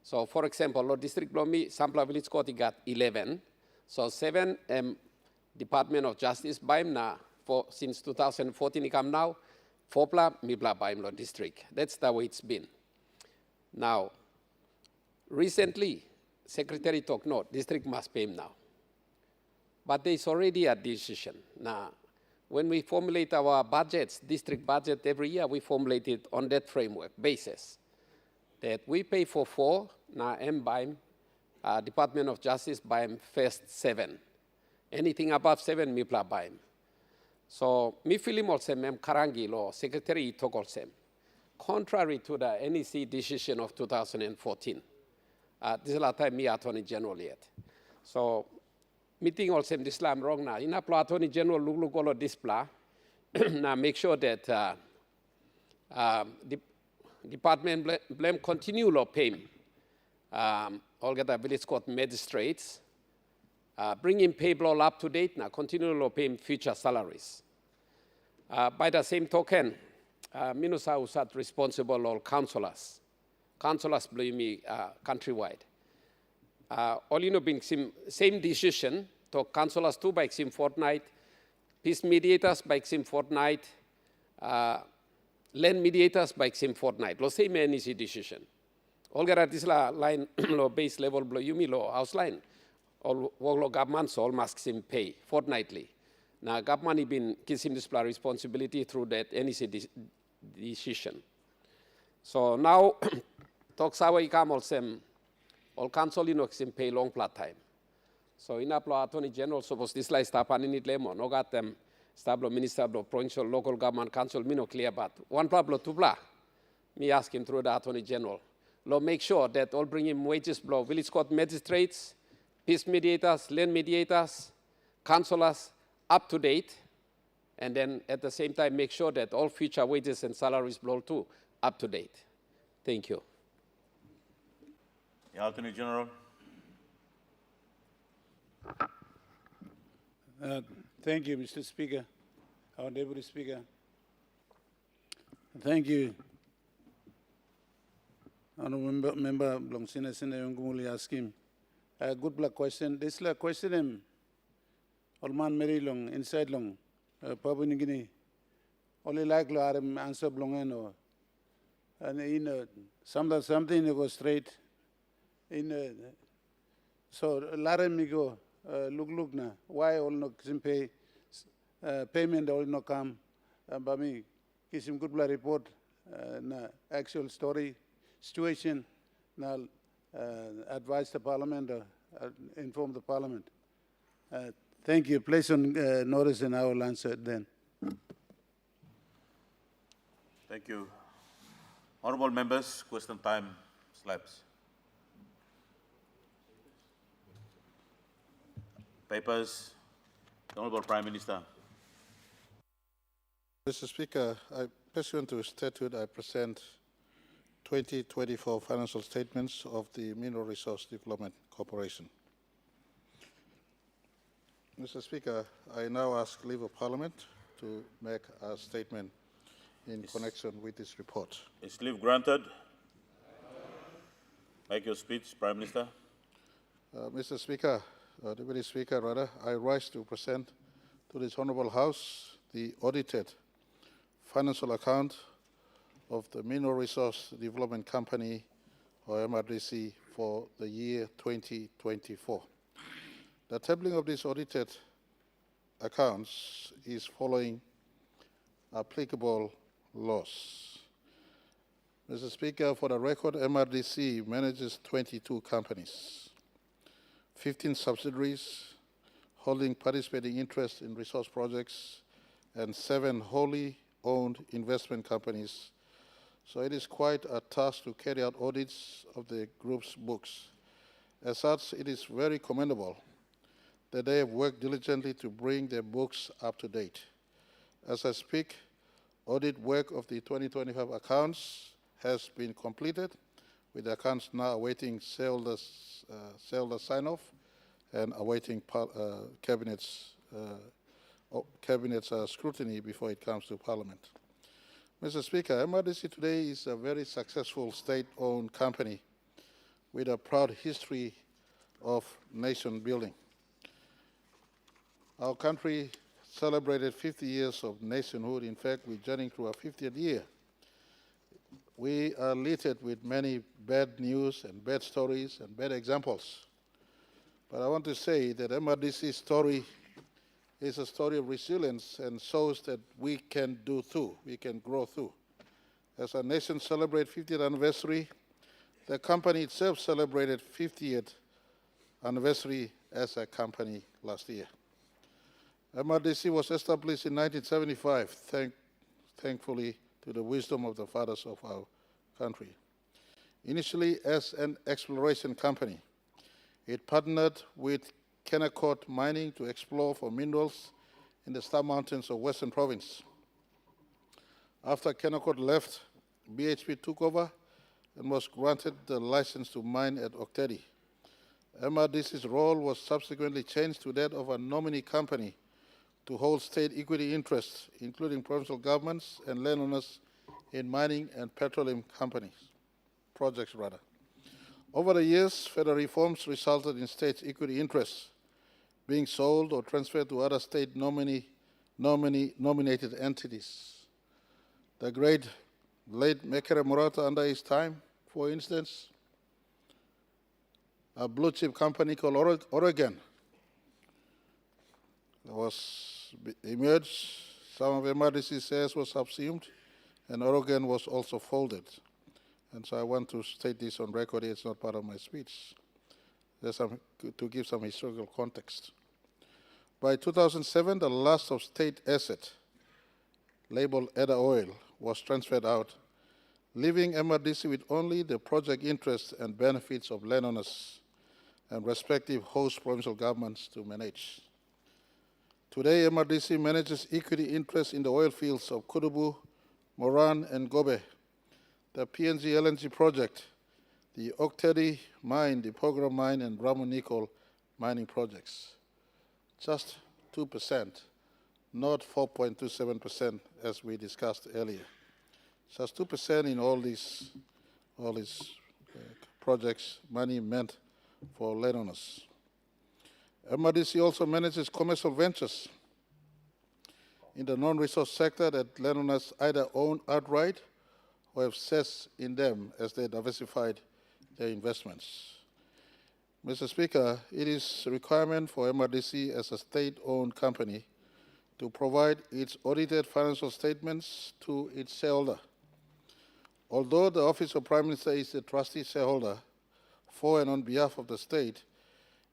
So for example, Lord District Blomi, Sampla village court got 11. So 7 Department of Justice by na for since 2014 he come now, 4 pla mibla by Lord District. That's the way it's been. Now, recently, Secretary talked, no, district must pay him now. But there's already a decision. Now, when we formulate our budgets, district budget every year, we formulate it on that framework basis. That we pay for 4, now MBIM, Department of Justice BIM first 7. Anything above 7, MIPLA BIM. So, me feeling also, Mem Karangi law, Secretary talk also. Contrary to the NEC decision of 2014. This is the time me Attorney General yet. So, meeting also in this lam wrong now. In a Attorney General look all of this pla. Now make sure that the department blame continue law pay all get the village court magistrates. Bring in pay blow up to date now. Continue law pay future salaries. By the same token, Minusa Usat responsible all councillors. Councillors blame me countrywide. All you know being same decision to councillors too by same fortnight, peace mediators by same fortnight, land mediators by same fortnight. Lo same any decision. All get this line law base level blow you me law house line. All work government so all must same pay fortnightly. Now government been kissing this responsibility through that NEC decision. So now talks how we come all council in pay long plat time. So in Aplo Attorney General suppose this like stop and in it lemon, no got them stable minister of provincial local government council me no clear but 1 pla 2 pla. Me ask him through the Attorney General. Law make sure that all bring him wages blow village court magistrates, peace mediators, land mediators, councillors up to date, and then at the same time make sure that all future wages and salaries blow too up to date. Thank you. The Attorney General. Thank you, Mr. Speaker, our Deputy Speaker. Thank you, Honourable Member Blongsina Sina Yongumuli asking a good black question. This la question him Olman Mary long inside long Papua New Guinea. Only like lo aram answer blongeno and in something go straight. In so Larem me go look na why all no pay payment all no come but me kisim good bla report na actual story situation na advise the parliament inform the parliament. Thank you. Place on notice and I will answer it then. Thank you. Honourable members, question time slips. Papers, the Honourable Prime Minister. Mr. Speaker, pursuant to statute, I present 2024 financial statements of the Mineral Resource Development Corporation. Mr. Speaker, I now ask leave of Parliament to make a statement in connection with this report. Is leave granted? Make your speech, Prime Minister. Mr. Speaker, Deputy Speaker, I rise to present to this Honourable House the audited financial account of the Mineral Resource Development Company, or MRDC, for the year 2024. The tabling of these audited accounts is following applicable laws. Mr. Speaker, for the record, MRDC manages 22 companies, 15 subsidiaries holding participating interest in resource projects, and 7 wholly owned investment companies. So it is quite a task to carry out audits of the group's books. As such, it is very commendable that they have worked diligently to bring their books up to date. As I speak, audit work of the 2025 accounts has been completed, with the accounts now awaiting shareholder sign-off and awaiting Cabinet's scrutiny before it comes to Parliament. Mr. Speaker, MRDC today is a very successful state-owned company with a proud history of nation building. Our country celebrated 50 years of nationhood. In fact, we're journeying through our 50th year. We are littered with many bad news and bad stories and bad examples. But I want to say that MRDC's story is a story of resilience and shows that we can do too, we can grow through. As our nation celebrates 50th anniversary, the company itself celebrated 50th anniversary as a company last year. MRDC was established in 1975, thankfully to the wisdom of the fathers of our country. Initially as an exploration company, it partnered with Kennecott Mining to explore for minerals in the Star Mountains of Western Province. After Kennecott left, BHP took over and was granted the license to mine at Octedi. MRDC's role was subsequently changed to that of a nominee company to hold state equity interests, including provincial governments and landowners in mining and petroleum projects. Over the years, federal reforms resulted in state equity interests being sold or transferred to other state nominated entities. The great late Mekere Murata, under his time, for instance, a blue chip company called Oregon emerged. Some of MRDC shares were subsumed, and Oregon was also folded. And so I want to state this on record. It's not part of my speech, just to give some historical context. By 2007, the last of state asset, labeled Edda Oil, was transferred out, leaving MRDC with only the project interests and benefits of landowners and respective host provincial governments to manage. Today, MRDC manages equity interests in the oil fields of Kudubu, Moran, and Gobe, the PNG LNG project, the Octedi mine, the Pogram mine, and Ramu Nickel mining projects. Just 2%, not 4.27% as we discussed earlier. Just 2% in all these projects, money meant for landowners. MRDC also manages commercial ventures in the non-resource sector that landowners either own outright or have shares in them as they diversified their investments. Mr. Speaker, it is a requirement for MRDC as a state-owned company to provide its audited financial statements to its shareholder. Although the Office of Prime Minister is the trustee shareholder for and on behalf of the state,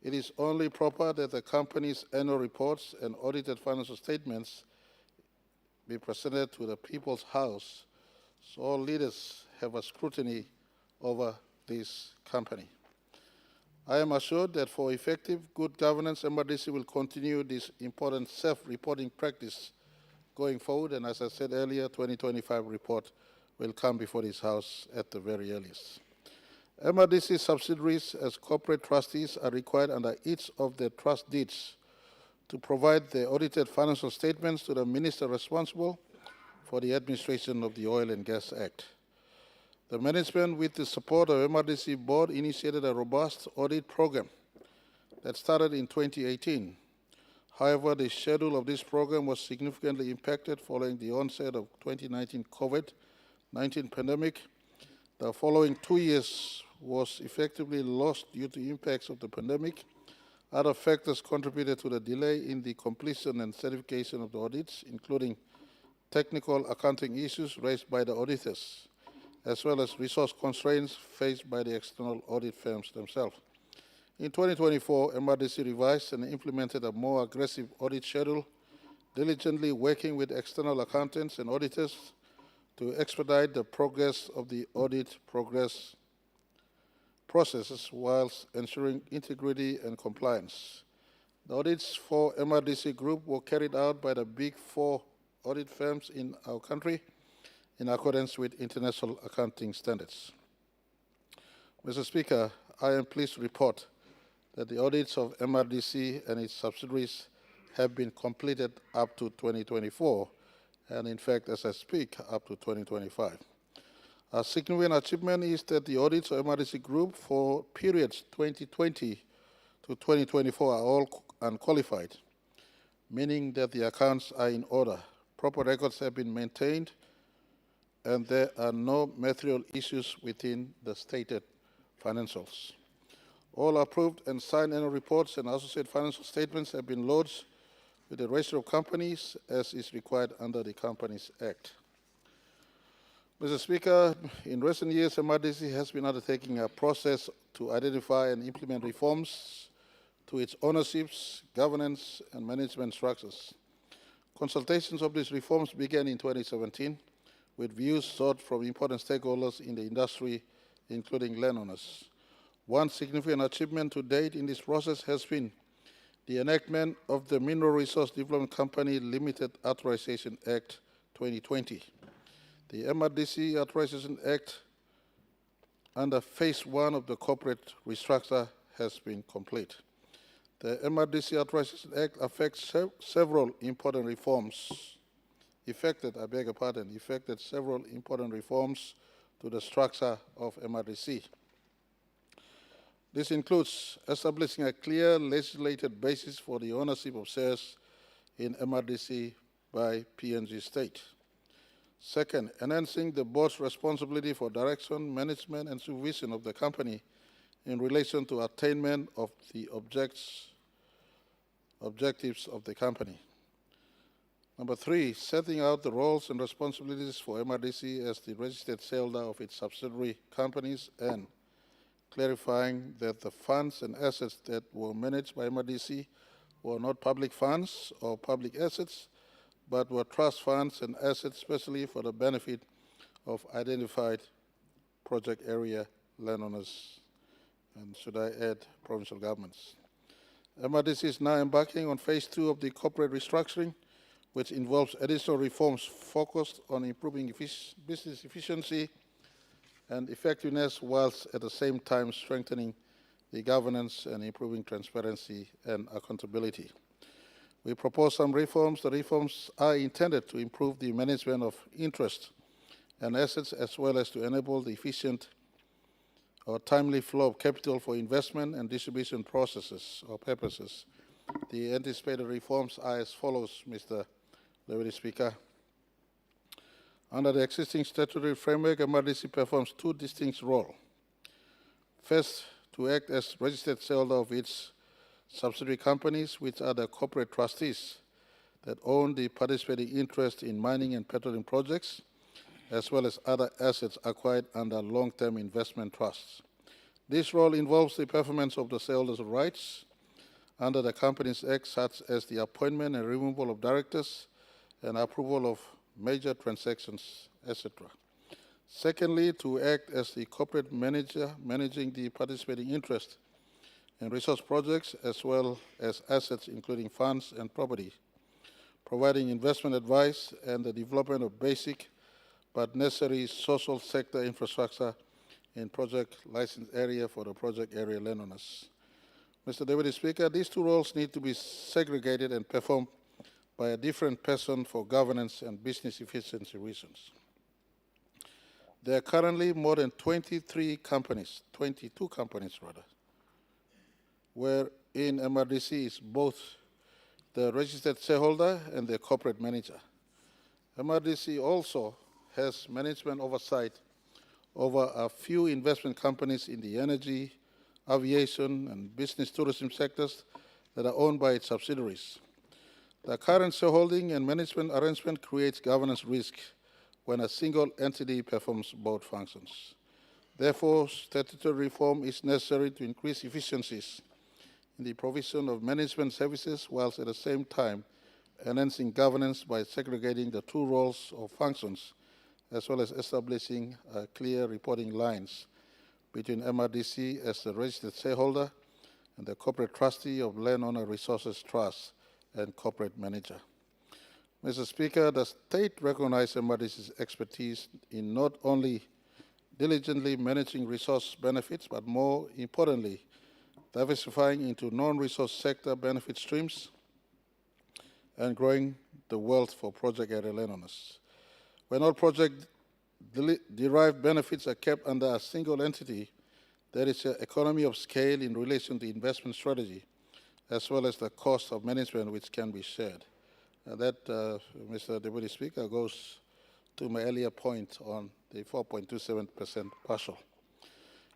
it is only proper that the company's annual reports and audited financial statements be presented to the People's House so all leaders have a scrutiny over this company. I am assured that for effective good governance, MRDC will continue this important self-reporting practice going forward, and as I said earlier, 2025 report will come before this House at the very earliest. MRDC subsidiaries as corporate trustees are required under each of their trust deeds to provide the audited financial statements to the minister responsible for the administration of the Oil and Gas Act. The management, with the support of MRDC board, initiated a robust audit program that started in 2018. However, the schedule of this program was significantly impacted following the onset of 2019 COVID-19 pandemic. The following 2 years was effectively lost due to impacts of the pandemic. Other factors contributed to the delay in the completion and certification of the audits, including technical accounting issues raised by the auditors, as well as resource constraints faced by the external audit firms themselves. In 2024, MRDC revised and implemented a more aggressive audit schedule, diligently working with external accountants and auditors to expedite the progress of the audit processes whilst ensuring integrity and compliance. The audits for MRDC Group were carried out by the Big Four audit firms in our country in accordance with international accounting standards. Mr. Speaker, I am pleased to report that the audits of MRDC and its subsidiaries have been completed up to 2024, and in fact, as I speak, up to 2025. A significant achievement is that the audits of MRDC Group for periods 2020 to 2024 are all unqualified, meaning that the accounts are in order, proper records have been maintained, and there are no material issues within the stated financials. All approved and signed annual reports and associated financial statements have been lodged with the Register of Companies as is required under the Companies Act. Mr. Speaker, in recent years, MRDC has been undertaking a process to identify and implement reforms to its ownerships, governance, and management structures. Consultations of these reforms began in 2017 with views sought from important stakeholders in the industry, including landowners. One significant achievement to date in this process has been the enactment of the Mineral Resource Development Company Limited Authorization Act 2020. The MRDC Authorization Act under Phase 1 of the corporate restructure has been complete. The MRDC Authorization Act affects several important reforms, effected several important reforms to the structure of MRDC. This includes establishing a clear legislated basis for the ownership of shares in MRDC by PNG State. Second, enhancing the board's responsibility for direction, management, and supervision of the company in relation to attainment of the objectives of the company. Number three, setting out the roles and responsibilities for MRDC as the registered shareholder of its subsidiary companies and clarifying that the funds and assets that were managed by MRDC were not public funds or public assets, but were trust funds and assets specially for the benefit of identified project area landowners, and should I add, provincial governments. MRDC is now embarking on Phase 2 of the corporate restructuring, which involves additional reforms focused on improving business efficiency and effectiveness, whilst at the same time strengthening the governance and improving transparency and accountability. We propose some reforms. The reforms are intended to improve the management of interest and assets, as well as to enable the efficient or timely flow of capital for investment and distribution processes or purposes. The anticipated reforms are as follows, Mr. Deputy Speaker. Under the existing statutory framework, MRDC performs two distinct roles. First, to act as registered shareholder of its subsidiary companies, which are the corporate trustees that own the participating interest in mining and petroleum projects, as well as other assets acquired under long-term investment trusts. This role involves the performance of the shareholders' rights under the Companies Act, such as the appointment and removal of directors and approval of major transactions, etc. Secondly, to act as the corporate manager managing the participating interest in resource projects as well as assets including funds and property, providing investment advice and the development of basic but necessary social sector infrastructure in project licensed area for the project area landowners. Mr. Deputy Speaker, these two roles need to be segregated and performed by a different person for governance and business efficiency reasons. There are currently more than 22 companies rather, where in MRDC is both the registered shareholder and the corporate manager. MRDC also has management oversight over a few investment companies in the energy, aviation, and business tourism sectors that are owned by its subsidiaries. The current shareholding and management arrangement creates governance risk when a single entity performs both functions. Therefore, statutory reform is necessary to increase efficiencies in the provision of management services, whilst at the same time enhancing governance by segregating the two roles or functions, as well as establishing clear reporting lines between MRDC as the registered shareholder and the corporate trustee of Landowner Resources Trust and corporate manager. Mr. Speaker, the state recognizes MRDC's expertise in not only diligently managing resource benefits, but more importantly, diversifying into non-resource sector benefit streams and growing the wealth for project area landowners. When all project-derived benefits are kept under a single entity, there is an economy of scale in relation to investment strategy, as well as the cost of management which can be shared. That, Mr. Deputy Speaker, goes to my earlier point on the 4.27% partial.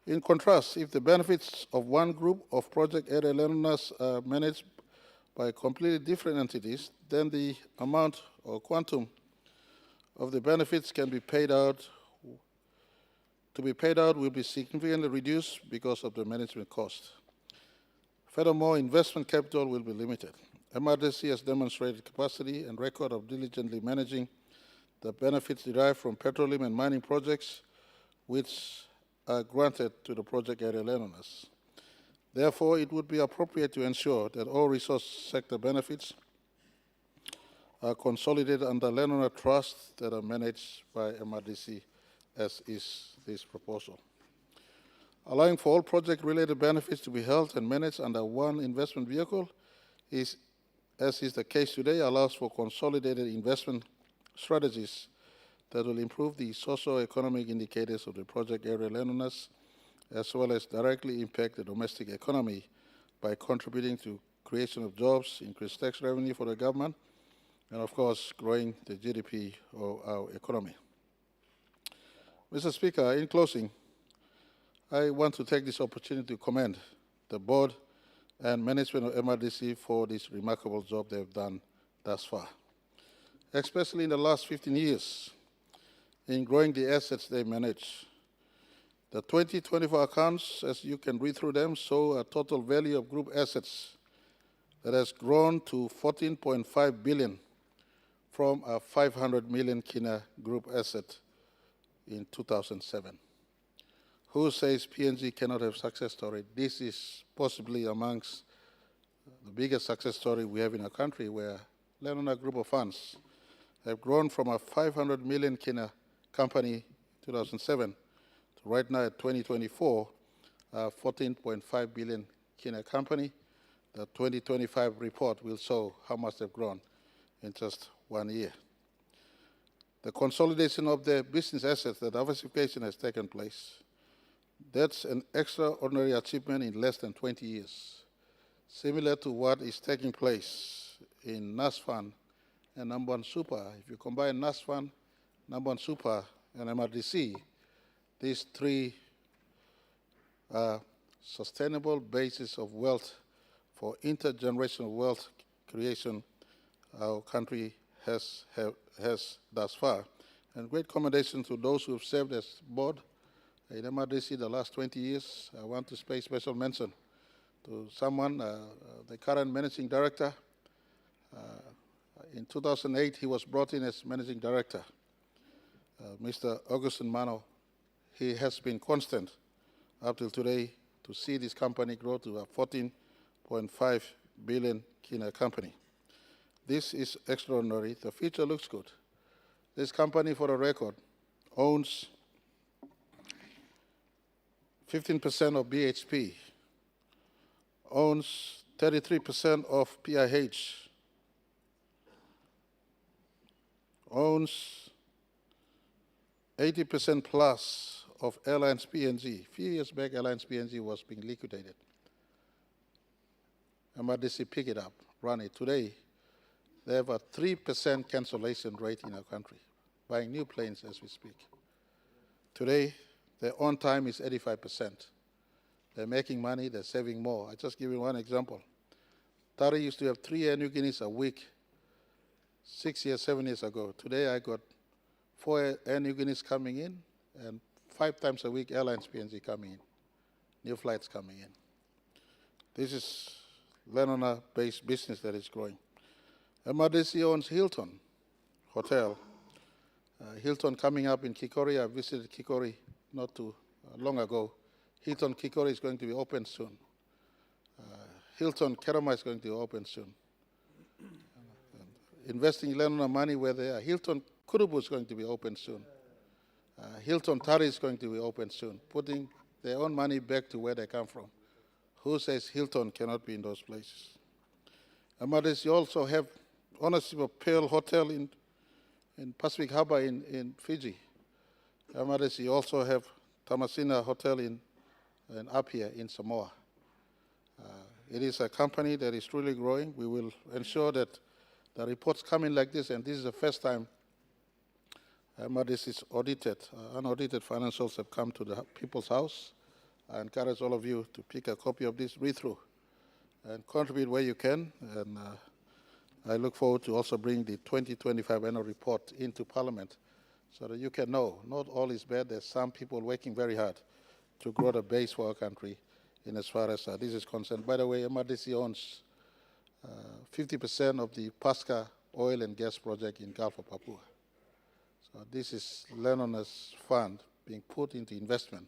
In contrast, if the benefits of one group of project area landowners are managed by completely different entities, then the amount or quantum of the benefits can be paid out will be significantly reduced because of the management cost. Furthermore, investment capital will be limited. MRDC has demonstrated capacity and record of diligently managing the benefits derived from petroleum and mining projects which are granted to the project area landowners. Therefore, it would be appropriate to ensure that all resource sector benefits are consolidated under landowner trusts that are managed by MRDC, as is this proposal. Allowing for all project-related benefits to be held and managed under one investment vehicle is, as is the case today, allows for consolidated investment strategies that will improve the socio-economic indicators of the project area landowners, as well as directly impact the domestic economy by contributing to creation of jobs, increased tax revenue for the government, and of course, growing the GDP of our economy. Mr. Speaker, in closing, I want to take this opportunity to commend the board and management of MRDC for this remarkable job they've done thus far, especially in the last 15 years in growing the assets they manage. The 2024 accounts, as you can read through them, show a total value of group assets that has grown to 14.5 billion from a 500 million kina group asset in 2007. Who says PNG cannot have success story? This is possibly amongst the biggest success story we have in our country, where landowner group of funds have grown from a 500 million kina company in 2007 to right now at 2024, a 14.5 billion kina company. The 2025 report will show how much they've grown in just 1 year. The consolidation of their business assets, the diversification has taken place. That's an extraordinary achievement in less than 20 years, similar to what is taking place in NASFAN and Namban Super. If you combine NASFAN, Namban Super, and MRDC, these three sustainable bases of wealth for intergenerational wealth creation our country has thus far. And great commendation to those who have served as board in MRDC the last 20 years. I want to pay special mention to someone, the current managing director. In 2008, he was brought in as managing director, Mr. Augustin Mano. He has been constant up till today to see this company grow to a 14.5 billion kina company. This is extraordinary. The future looks good. This company, for the record, owns 15% of BHP, owns 33% of PIH, owns 80% plus of Airlines PNG. A few years back, Airlines PNG was being liquidated. MRDC pick it up, run it. Today, they have a 3% cancellation rate in our country, buying new planes as we speak. Today, their on time is 85%. They're making money, they're saving more. I just give you one example. Tari used to have 3 Air Niugini's a week 6 years, 7 years ago. Today I got 4 Air Niugini's coming in and 5 times a week Airlines PNG coming in, new flights coming in. This is landowner-based business that is growing. MRDC owns Hilton Hotel. Hilton coming up in Kikori. I visited Kikori not too long ago. Hilton Kikori is going to be open soon. Hilton Kerama is going to open soon. Investing landowner money where they are. Hilton Kurubu is going to be open soon. Hilton Tari is going to be open soon, putting their own money back to where they come from. Who says Hilton cannot be in those places? You also have ownership of Pearl Hotel in Pacific Harbour in Fiji. You also have Tamasina Hotel in Apia in Samoa. It is a company that is truly growing. We will ensure that the reports come in like this, and this is the first time MRDC is audited. Unaudited financials have come to the People's House. I encourage all of you to pick a copy of this, read through, and contribute where you can. And I look forward to also bring the 2025 annual report into Parliament so that you can know not all is bad. There's some people working very hard to grow the base for our country in as far as this is concerned. By the way, MRDC owns 50% of the Pasca oil and gas project in Gulf of Papua. So this is landowners' fund being put into investment,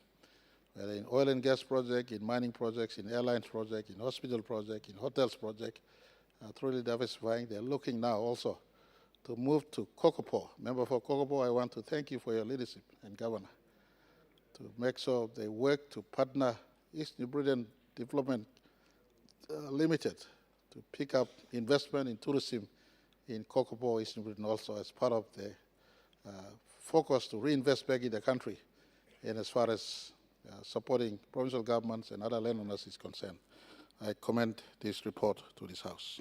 whether in oil and gas project, in mining projects, in airlines project, in hospital project, in hotels project, truly diversifying. They're looking now also to move to Kokopo. Member for Kokopo, I want to thank you for your leadership and governor to make sure they work to partner East New Britain Development Limited to pick up investment in tourism in Kokopo, East New Britain also as part of the focus to reinvest back in the country and as far as supporting provincial governments and other landowners is concerned. I commend this report to this House.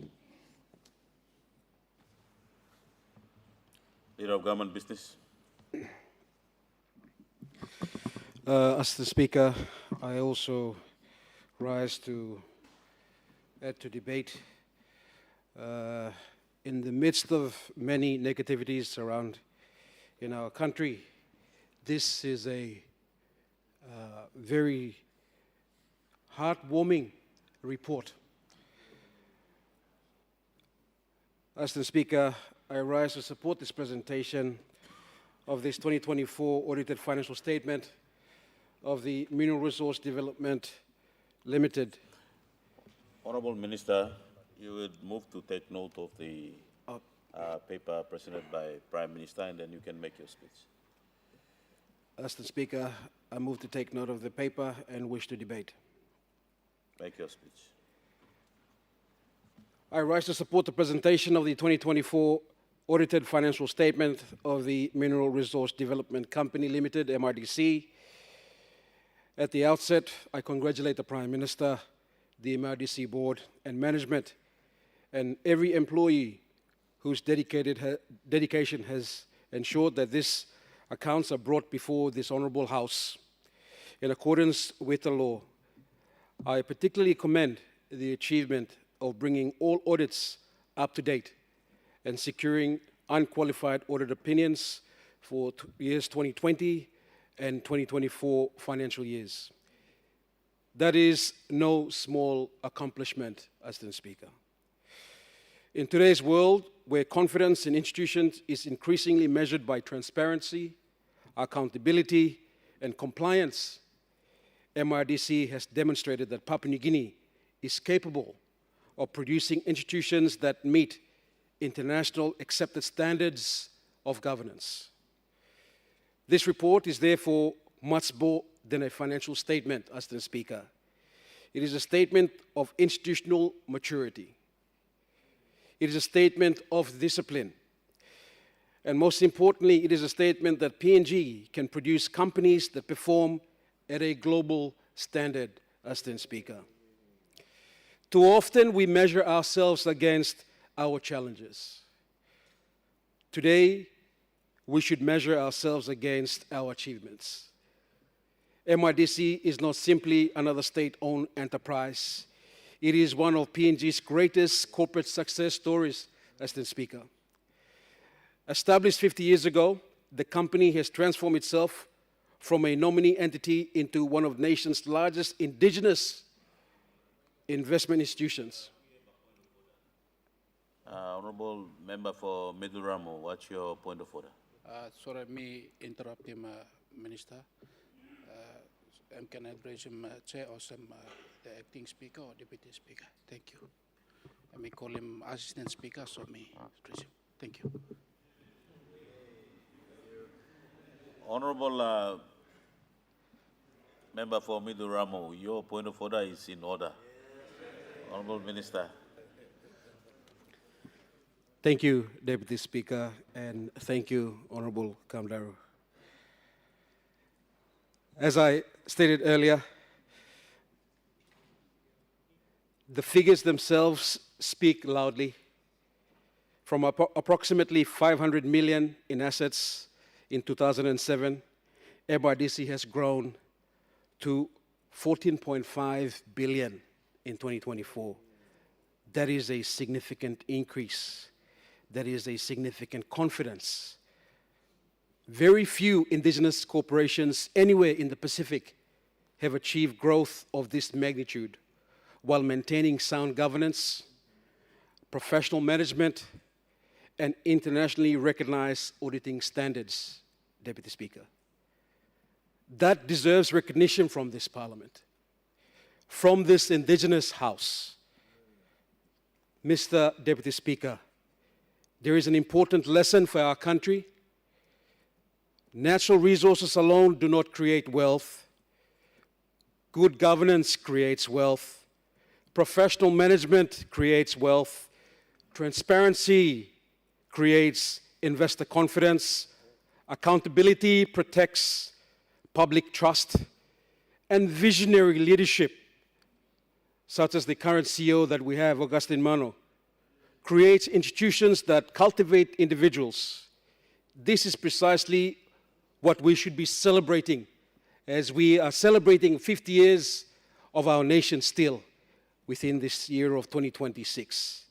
Leader of Government Business. As the Speaker, I also rise to add to debate. In the midst of many negativities around in our country, this is a very heartwarming report. As the Speaker, I rise to support this presentation of this 2024 audited financial statement of the Mineral Resource Development Limited. Honourable Minister, you would move to take note of the paper presented by Prime Minister, and then you can make your speech. As the Speaker, I move to take note of the paper and wish to debate. Make your speech. I rise to support the presentation of the 2024 audited financial statement of the Mineral Resource Development Company Limited, MRDC. At the outset, I congratulate the Prime Minister, the MRDC Board and management, and every employee whose dedication has ensured that these accounts are brought before this Honourable House in accordance with the law. I particularly commend the achievement of bringing all audits up to date and securing unqualified audit opinions for years 2020 and 2024 financial years. That is no small accomplishment, as the Speaker. In today's world, where confidence in institutions is increasingly measured by transparency, accountability, and compliance, MRDC has demonstrated that Papua New Guinea is capable of producing institutions that meet international accepted standards of governance. This report is therefore much more than a financial statement, as the Speaker. It is a statement of institutional maturity. It is a statement of discipline. And most importantly, it is a statement that PNG can produce companies that perform at a global standard, as the Speaker. Too often we measure ourselves against our challenges. Today, we should measure ourselves against our achievements. MRDC is not simply another state-owned enterprise. It is one of PNG's greatest corporate success stories, Mr. Speaker. Established 50 years ago, the company has transformed itself from a nominee entity into one of the nation's largest indigenous investment institutions. Honorable Member for Miduramo, what's your point of order? Sorry, me interrupt him, Minister. Can I address him, Chair, or the acting speaker or deputy speaker? Thank you. I may call him assistant speaker, so me address him. Thank you. Honorable Member for Miduramo, your point of order is in order. Honorable Minister. Thank you, Deputy Speaker, and thank you, Honorable Kamdaru. As I stated earlier, the figures themselves speak loudly. From approximately 500 million in assets in 2007, MRDC has grown to 14.5 billion in 2024. That is a significant increase. That is a significant confidence. Very few indigenous corporations anywhere in the Pacific have achieved growth of this magnitude while maintaining sound governance, professional management, and internationally recognized auditing standards, Deputy Speaker. That deserves recognition from this Parliament, from this indigenous House. Mr. Deputy Speaker, there is an important lesson for our country. Natural resources alone do not create wealth. Good governance creates wealth. Professional management creates wealth. Transparency creates investor confidence. Accountability protects public trust. And visionary leadership, such as the current CEO that we have, Augustine Mano, creates institutions that cultivate individuals. This is precisely what we should be celebrating as we are celebrating 50 years of our nation still within this year of 2026.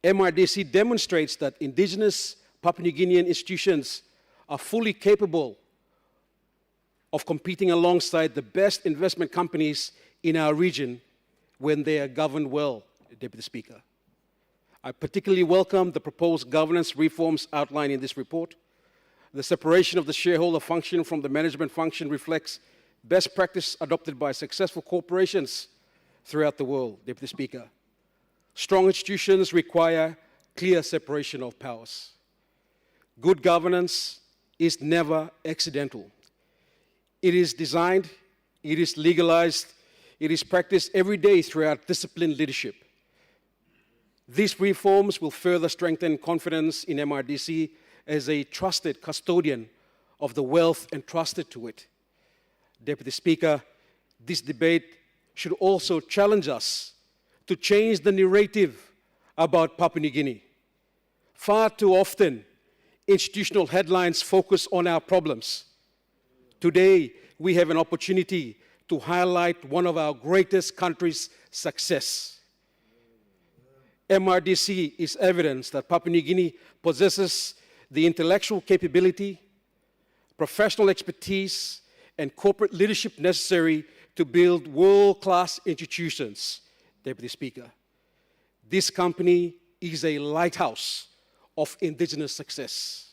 MRDC demonstrates that indigenous Papua New Guinean institutions are fully capable of competing alongside the best investment companies in our region when they are governed well, Deputy Speaker. I particularly welcome the proposed governance reforms outlined in this report. The separation of the shareholder function from the management function reflects best practice adopted by successful corporations throughout the world, Deputy Speaker. Strong institutions require clear separation of powers. Good governance is never accidental. It is designed, it is legalized, it is practiced every day throughout disciplined leadership. These reforms will further strengthen confidence in MRDC as a trusted custodian of the wealth entrusted to it. Deputy Speaker, this debate should also challenge us to change the narrative about Papua New Guinea. Far too often, institutional headlines focus on our problems. Today, we have an opportunity to highlight one of our greatest country's success. MRDC is evidence that Papua New Guinea possesses the intellectual capability, professional expertise, and corporate leadership necessary to build world-class institutions, Deputy Speaker. This company is a lighthouse of indigenous success.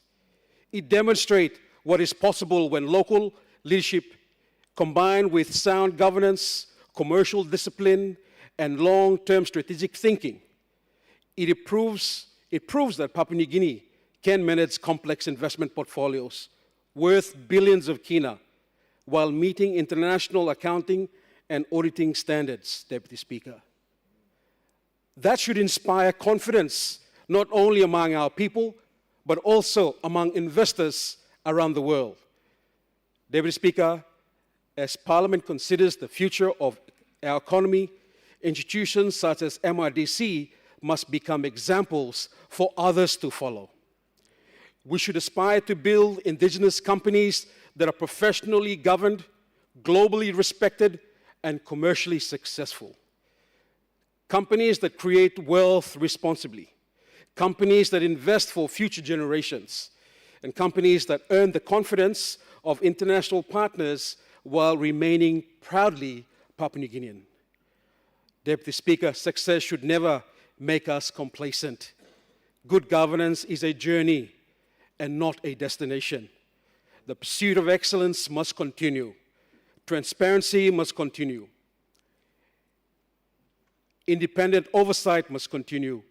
It demonstrates what is possible when local leadership combined with sound governance, commercial discipline, and long-term strategic thinking. It proves that Papua New Guinea can manage complex investment portfolios worth billions of kina while meeting international accounting and auditing standards, Deputy Speaker. That should inspire confidence not only among our people, but also among investors around the world. Deputy Speaker, as Parliament considers the future of our economy, Institutions such as MRDC must become examples for others to follow. We should aspire to build indigenous companies that are professionally governed, globally respected, and commercially successful. Companies that create wealth responsibly, companies that invest for future generations, and companies that earn the confidence of international partners while remaining proudly Papua New Guinean. Deputy Speaker, success should never make us complacent. Good governance is a journey and not a destination. The pursuit of excellence must continue. Transparency must continue. Independent oversight must continue.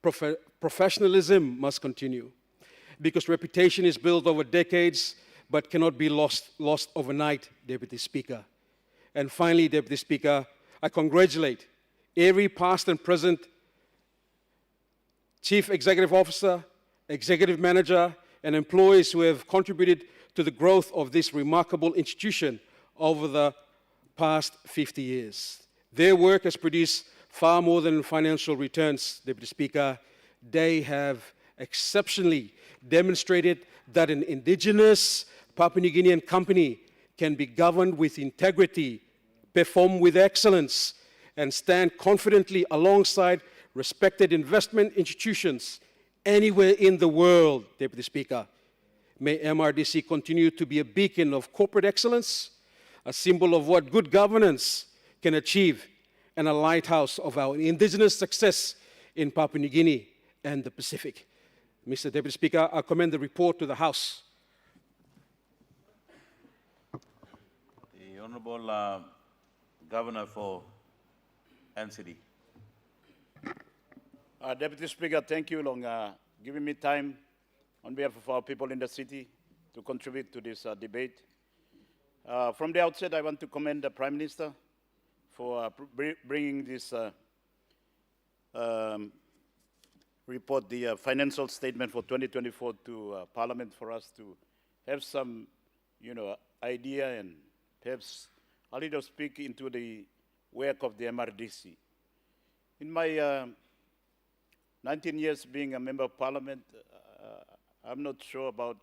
Professionalism must continue. Because reputation is built over decades, but cannot be lost overnight, Deputy Speaker. And finally, Deputy Speaker, I congratulate every past and present Chief Executive Officer, Executive Manager, and employees who have contributed to the growth of this remarkable institution over the past 50 years. Their work has produced far more than financial returns, Deputy Speaker. They have exceptionally demonstrated that an indigenous Papua New Guinean company can be governed with integrity, perform with excellence, and stand confidently alongside respected investment institutions anywhere in the world, Deputy Speaker. May MRDC continue to be a beacon of corporate excellence, a symbol of what good governance can achieve, and a lighthouse of our indigenous success in Papua New Guinea and the Pacific. Mr. Deputy Speaker, I commend the report to the House. The Honourable Governor for NCD. Deputy Speaker, thank you for giving me time on behalf of our people in the city to contribute to this debate. From the outset, I want to commend the Prime Minister for bringing this report, the financial statement for 2024 to Parliament for us to have some, idea and perhaps a little speak into the work of the MRDC. In my 19 years being a member of Parliament, I'm not sure about,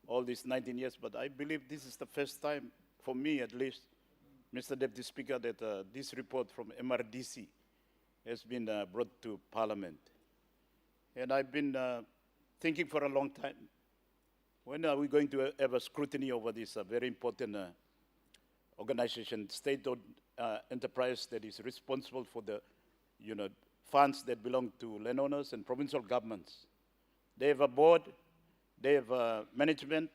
all these 19 years, but I believe this is the first time, for me at least, Mr. Deputy Speaker, that this report from MRDC has been brought to Parliament. And I've been thinking for a long time, when are we going to have a scrutiny over this very important organization, state-owned enterprise that is responsible for the, funds that belong to landowners and provincial governments. They have a board, they have management,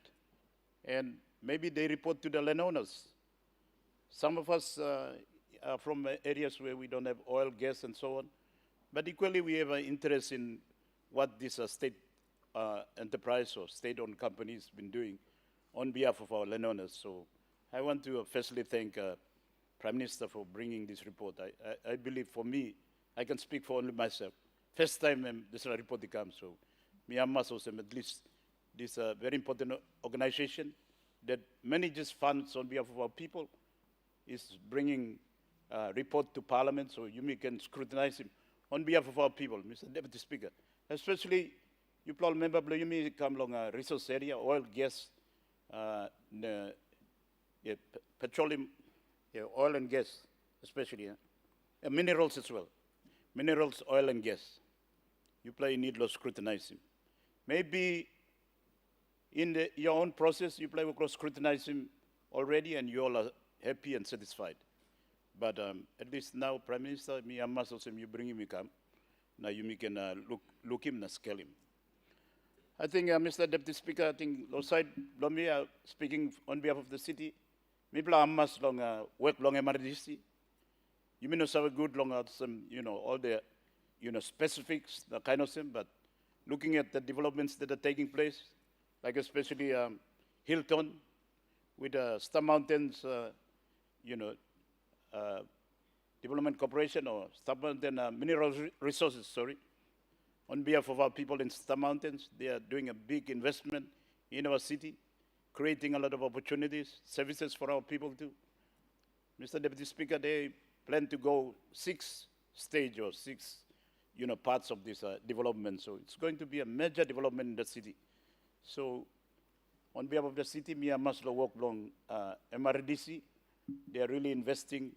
and maybe they report to the landowners. Some of us are from areas where we don't have oil, gas, and so on, but equally we have an interest in what this state enterprise or state-owned company has been doing on behalf of our landowners. So I want to firstly thank Prime Minister for bringing this report. I believe for me, I can speak for only myself. First time this report comes, so me and myself, at least this very important organization that manages funds on behalf of our people is bringing a report to Parliament, so you can scrutinize him on behalf of our people, Mr. Deputy Speaker. Especially, you probably remember, you may come along a resource area, oil, gas, petroleum, oil and gas, especially, minerals as well. Minerals, oil and gas. You need to scrutinize him. Maybe in your own process, you will scrutinize him already and you all are happy and satisfied. But at least now, Prime Minister, me and myself, you bring him come. Now you can look him and scale him. I think, Mr. Deputy Speaker, I think outside Lomi, speaking on behalf of the city, maybe I must work long MRDC. You may not have a good long some, all the, specifics, the kind of thing, but looking at the developments that are taking place, like especially Hilton with Star Mountains, Development Corporation or Star Mountain Mineral Resources, sorry. On behalf of our people in Star Mountains, they are doing a big investment in our city, creating a lot of opportunities, services for our people too. Mr. Deputy Speaker, they plan to go 6 stage or 6, parts of this development. So it's going to be a major development in the city. So on behalf of the city, me and Maslow work along MRDC. They are really investing,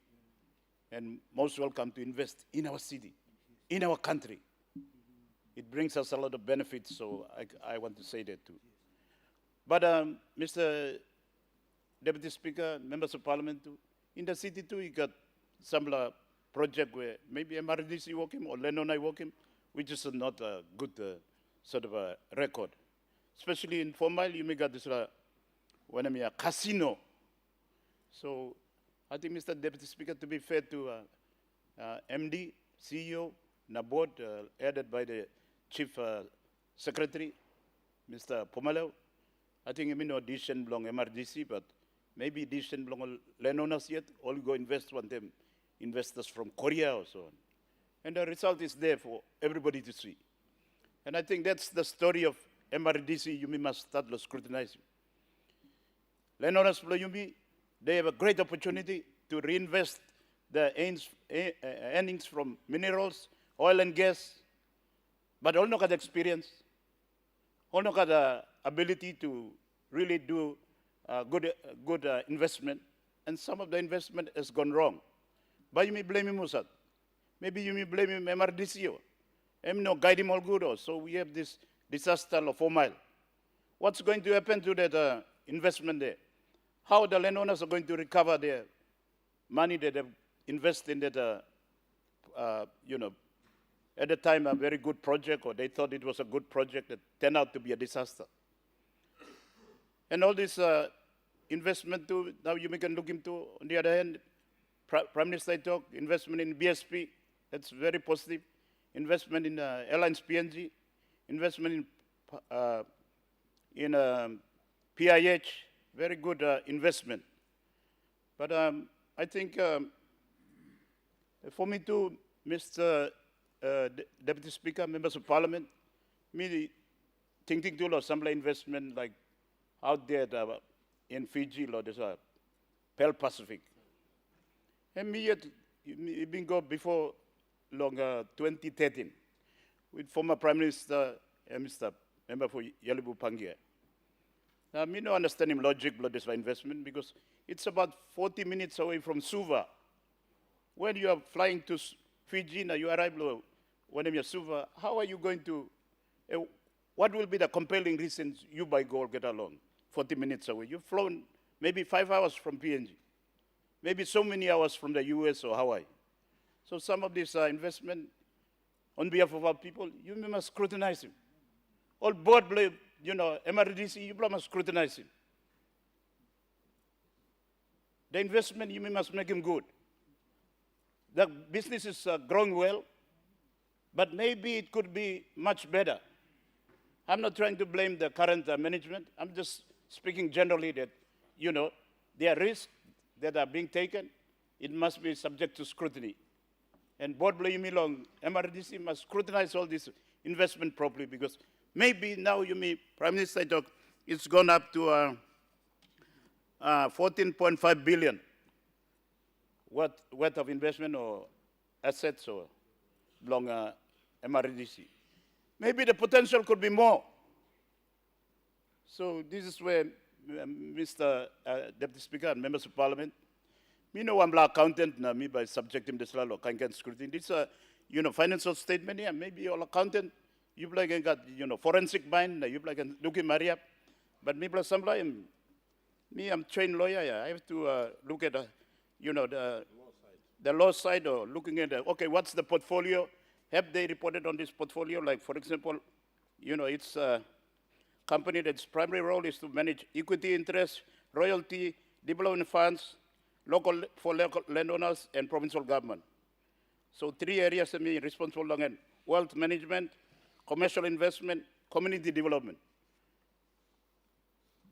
and most welcome to invest in our city, in our country. It brings us a lot of benefits, so I want to say that too. But Mr. Deputy Speaker, members of Parliament too, in the city too, you got some project where maybe MRDC working or Lenona working, which is not a good sort of a record. Especially in formal, you may get this when I'm a casino. So I think, Mr. Deputy Speaker, to be fair to MD, CEO, and a board headed by the Chief Secretary, Mr. Pomalew, I think I mean no decision belong MRDC, but maybe decision belong Lenonas yet. All go invest one them investors from Korea or so on. And the result is there for everybody to see. And I think that's the story of MRDC. You must start scrutinizing. Lenonas Yumi, they have a great opportunity to reinvest the earnings from minerals, oil and gas, but all not got experience, all not got the ability to really do good investment, and some of the investment has gone wrong. But you may blame him, Musad. Maybe you may blame him, MRDC. I'm no guide him all good. So we have this disaster of 4 Mile. What's going to happen to that investment there? How the landowners are going to recover their money that they've invested in that, at the time a very good project, or they thought it was a good project that turned out to be a disaster. And all this investment too, now you can look into, on the other hand, Prime Minister talked, investment in BSP, that's very positive. Investment in airlines PNG, investment in PIH, very good investment. But I think for me too, Mr. Deputy Speaker, members of Parliament, me thinking too of some investment like out there in Fiji, there's a Pearl Pacific. And me yet, it been go before long 2013 with former Prime Minister and Mr. Member for Yalibu Pangia. Now, me no understand him logic about this investment because it's about 40 minutes away from Suva. When you are flying to Fiji, now you arrive when you're Suva, how are you going to, what will be the compelling reasons you by goal get along 40 minutes away? You've flown maybe 5 hours from PNG, maybe so many hours from the US or Hawaii. So some of this investment on behalf of our people, you must scrutinize him. All board, MRDC, you must scrutinize him. The investment, you must make him good. The business is growing well, but maybe it could be much better. I'm not trying to blame the current management. I'm just speaking generally that, there are risks that are being taken. It must be subject to scrutiny. And board long, MRDC must scrutinize all this investment properly because maybe now Prime Minister talk, it's gone up to 14.5 billion worth of investment or assets or belong MRDC. Maybe the potential could be more. So this is where Mr. Deputy Speaker and members of Parliament, me know I'm an accountant now, me by subjecting this law, kind scrutiny. This financial statement here, maybe all accountant, you like got, forensic mind, you like looking Maria, but me plus some I'm trained lawyer, yeah. I have to look at, the law side or looking at, okay, what's the portfolio? Have they reported on this portfolio? Like, for example, it's a company that's primary role is to manage equity interest, royalty, development funds, for local landowners and provincial government. So 3 areas responsible again: wealth management, commercial investment, community development.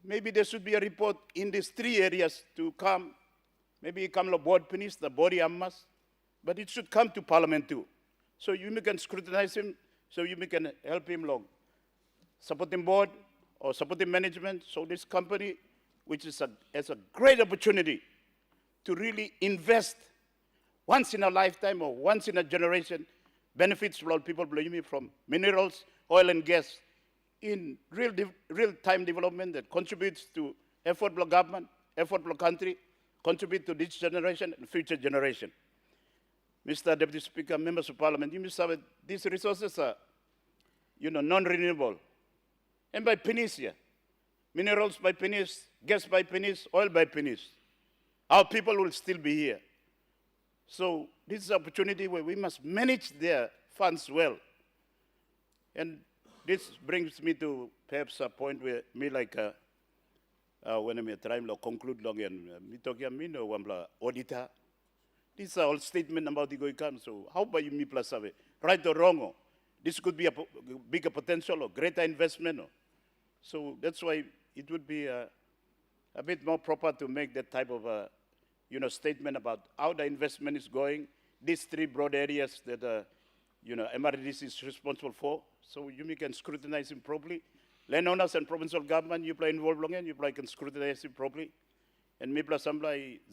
Maybe there should be a report in these 3 areas to come. Maybe it come to board finish, the body ammas, but it should come to Parliament too. So you can scrutinize him, so you can help him along. Supporting board or supporting management, so this company, which has a great opportunity to really invest once in a lifetime or once in a generation benefits for people from minerals, oil and gas in real-time development that contributes to affordable government, affordable country, contribute to this generation and future generation. Mr. Deputy Speaker, members of Parliament, you must have these resources are, non-renewable. And by pennies here, minerals by pennies, gas by pennies, oil by pennies. Our people will still be here. So this is an opportunity where we must manage their funds well. And this brings me to perhaps a point where me like when I'm trying to conclude long and me talking me no one auditor. These are all statements about the Goikan. So how about you me plus right or wrong? This could be a bigger potential or greater investment. So that's why it would be a bit more proper to make that type of statement about how the investment is going. These three broad areas that MRDC is responsible for. So you can scrutinize him properly. Landowners and provincial government, you play involved long and you can scrutinize him properly. And me plus some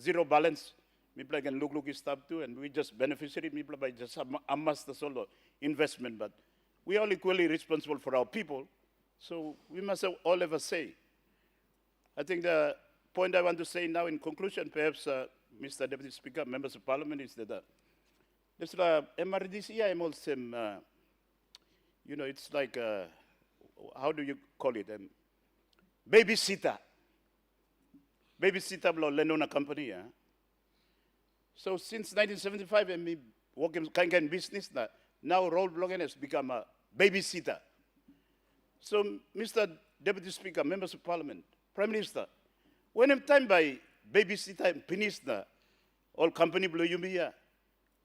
zero balance. Me can look stuff too, and we just beneficiary. Me by just amass the solo investment, but we are all equally responsible for our people. So we must all have a say. I think the point I want to say now in conclusion, perhaps, Mr. Deputy Speaker, members of Parliament, is that this MRDC, I'm also, it's like, how do you call it? Babysitter. Babysitter below Lenona company. Yeah? So since 1975, I'm working kind of business. Now role blogging has become a babysitter. So, Mr. Deputy Speaker, members of Parliament, Prime Minister, when I'm time by babysitter and finish all company below Yumia,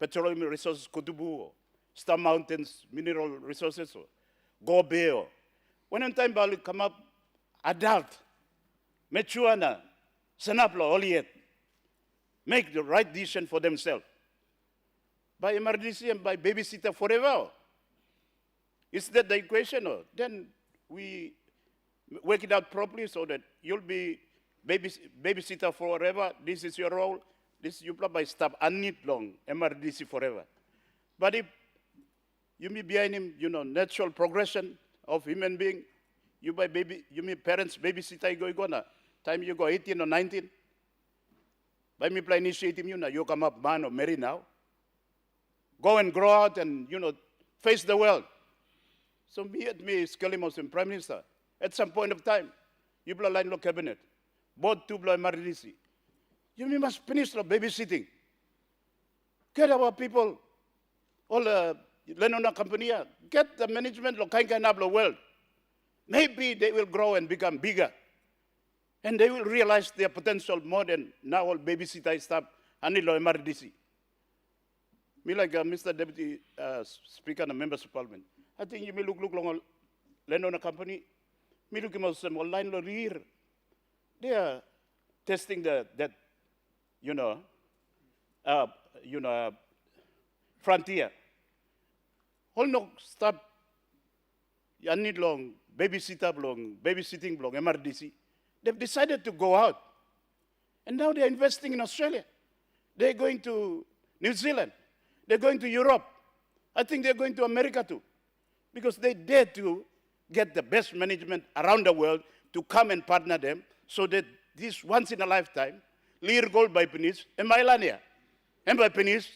petroleum resources, Kotubu, Star Mountains, mineral resources, Gobe, when I'm time by come up adult, mature, Sanaplo, all yet, make the right decision for themselves. By emergency and by babysitter forever. Is that the equation? Or then we work it out properly so that you'll be babysitter forever. This is your role. This you play by staff unneat long, MRDC forever. But if you may behind him, natural progression of human being, you may parents babysitter go na. Time you go 18 or 19. By me play initiate him, you come up man or marry now. Go and grow out and, face the world. So me, Skellimos and Prime Minister, at some point of time, you blow line law cabinet, both two blow MRDC. You must finish the babysitting. Get our people, all the Lenona company, get the management of the world. Maybe they will grow and become bigger. And they will realize their potential more than now all babysitter stuff and MRDC. Me like Mr. Deputy Speaker and members of Parliament. I think you may look long land on a company. Me look at some online lawyer. They are testing that frontier. All no stop. You need long babysitter long babysitting long MRDC. They've decided to go out. And now they're investing in Australia. They're going to New Zealand. They're going to Europe. I think they're going to America too. Because they dare to get the best management around the world to come and partner them so that this once in a lifetime, Lear gold by pennies, and Mylania. And by pennies,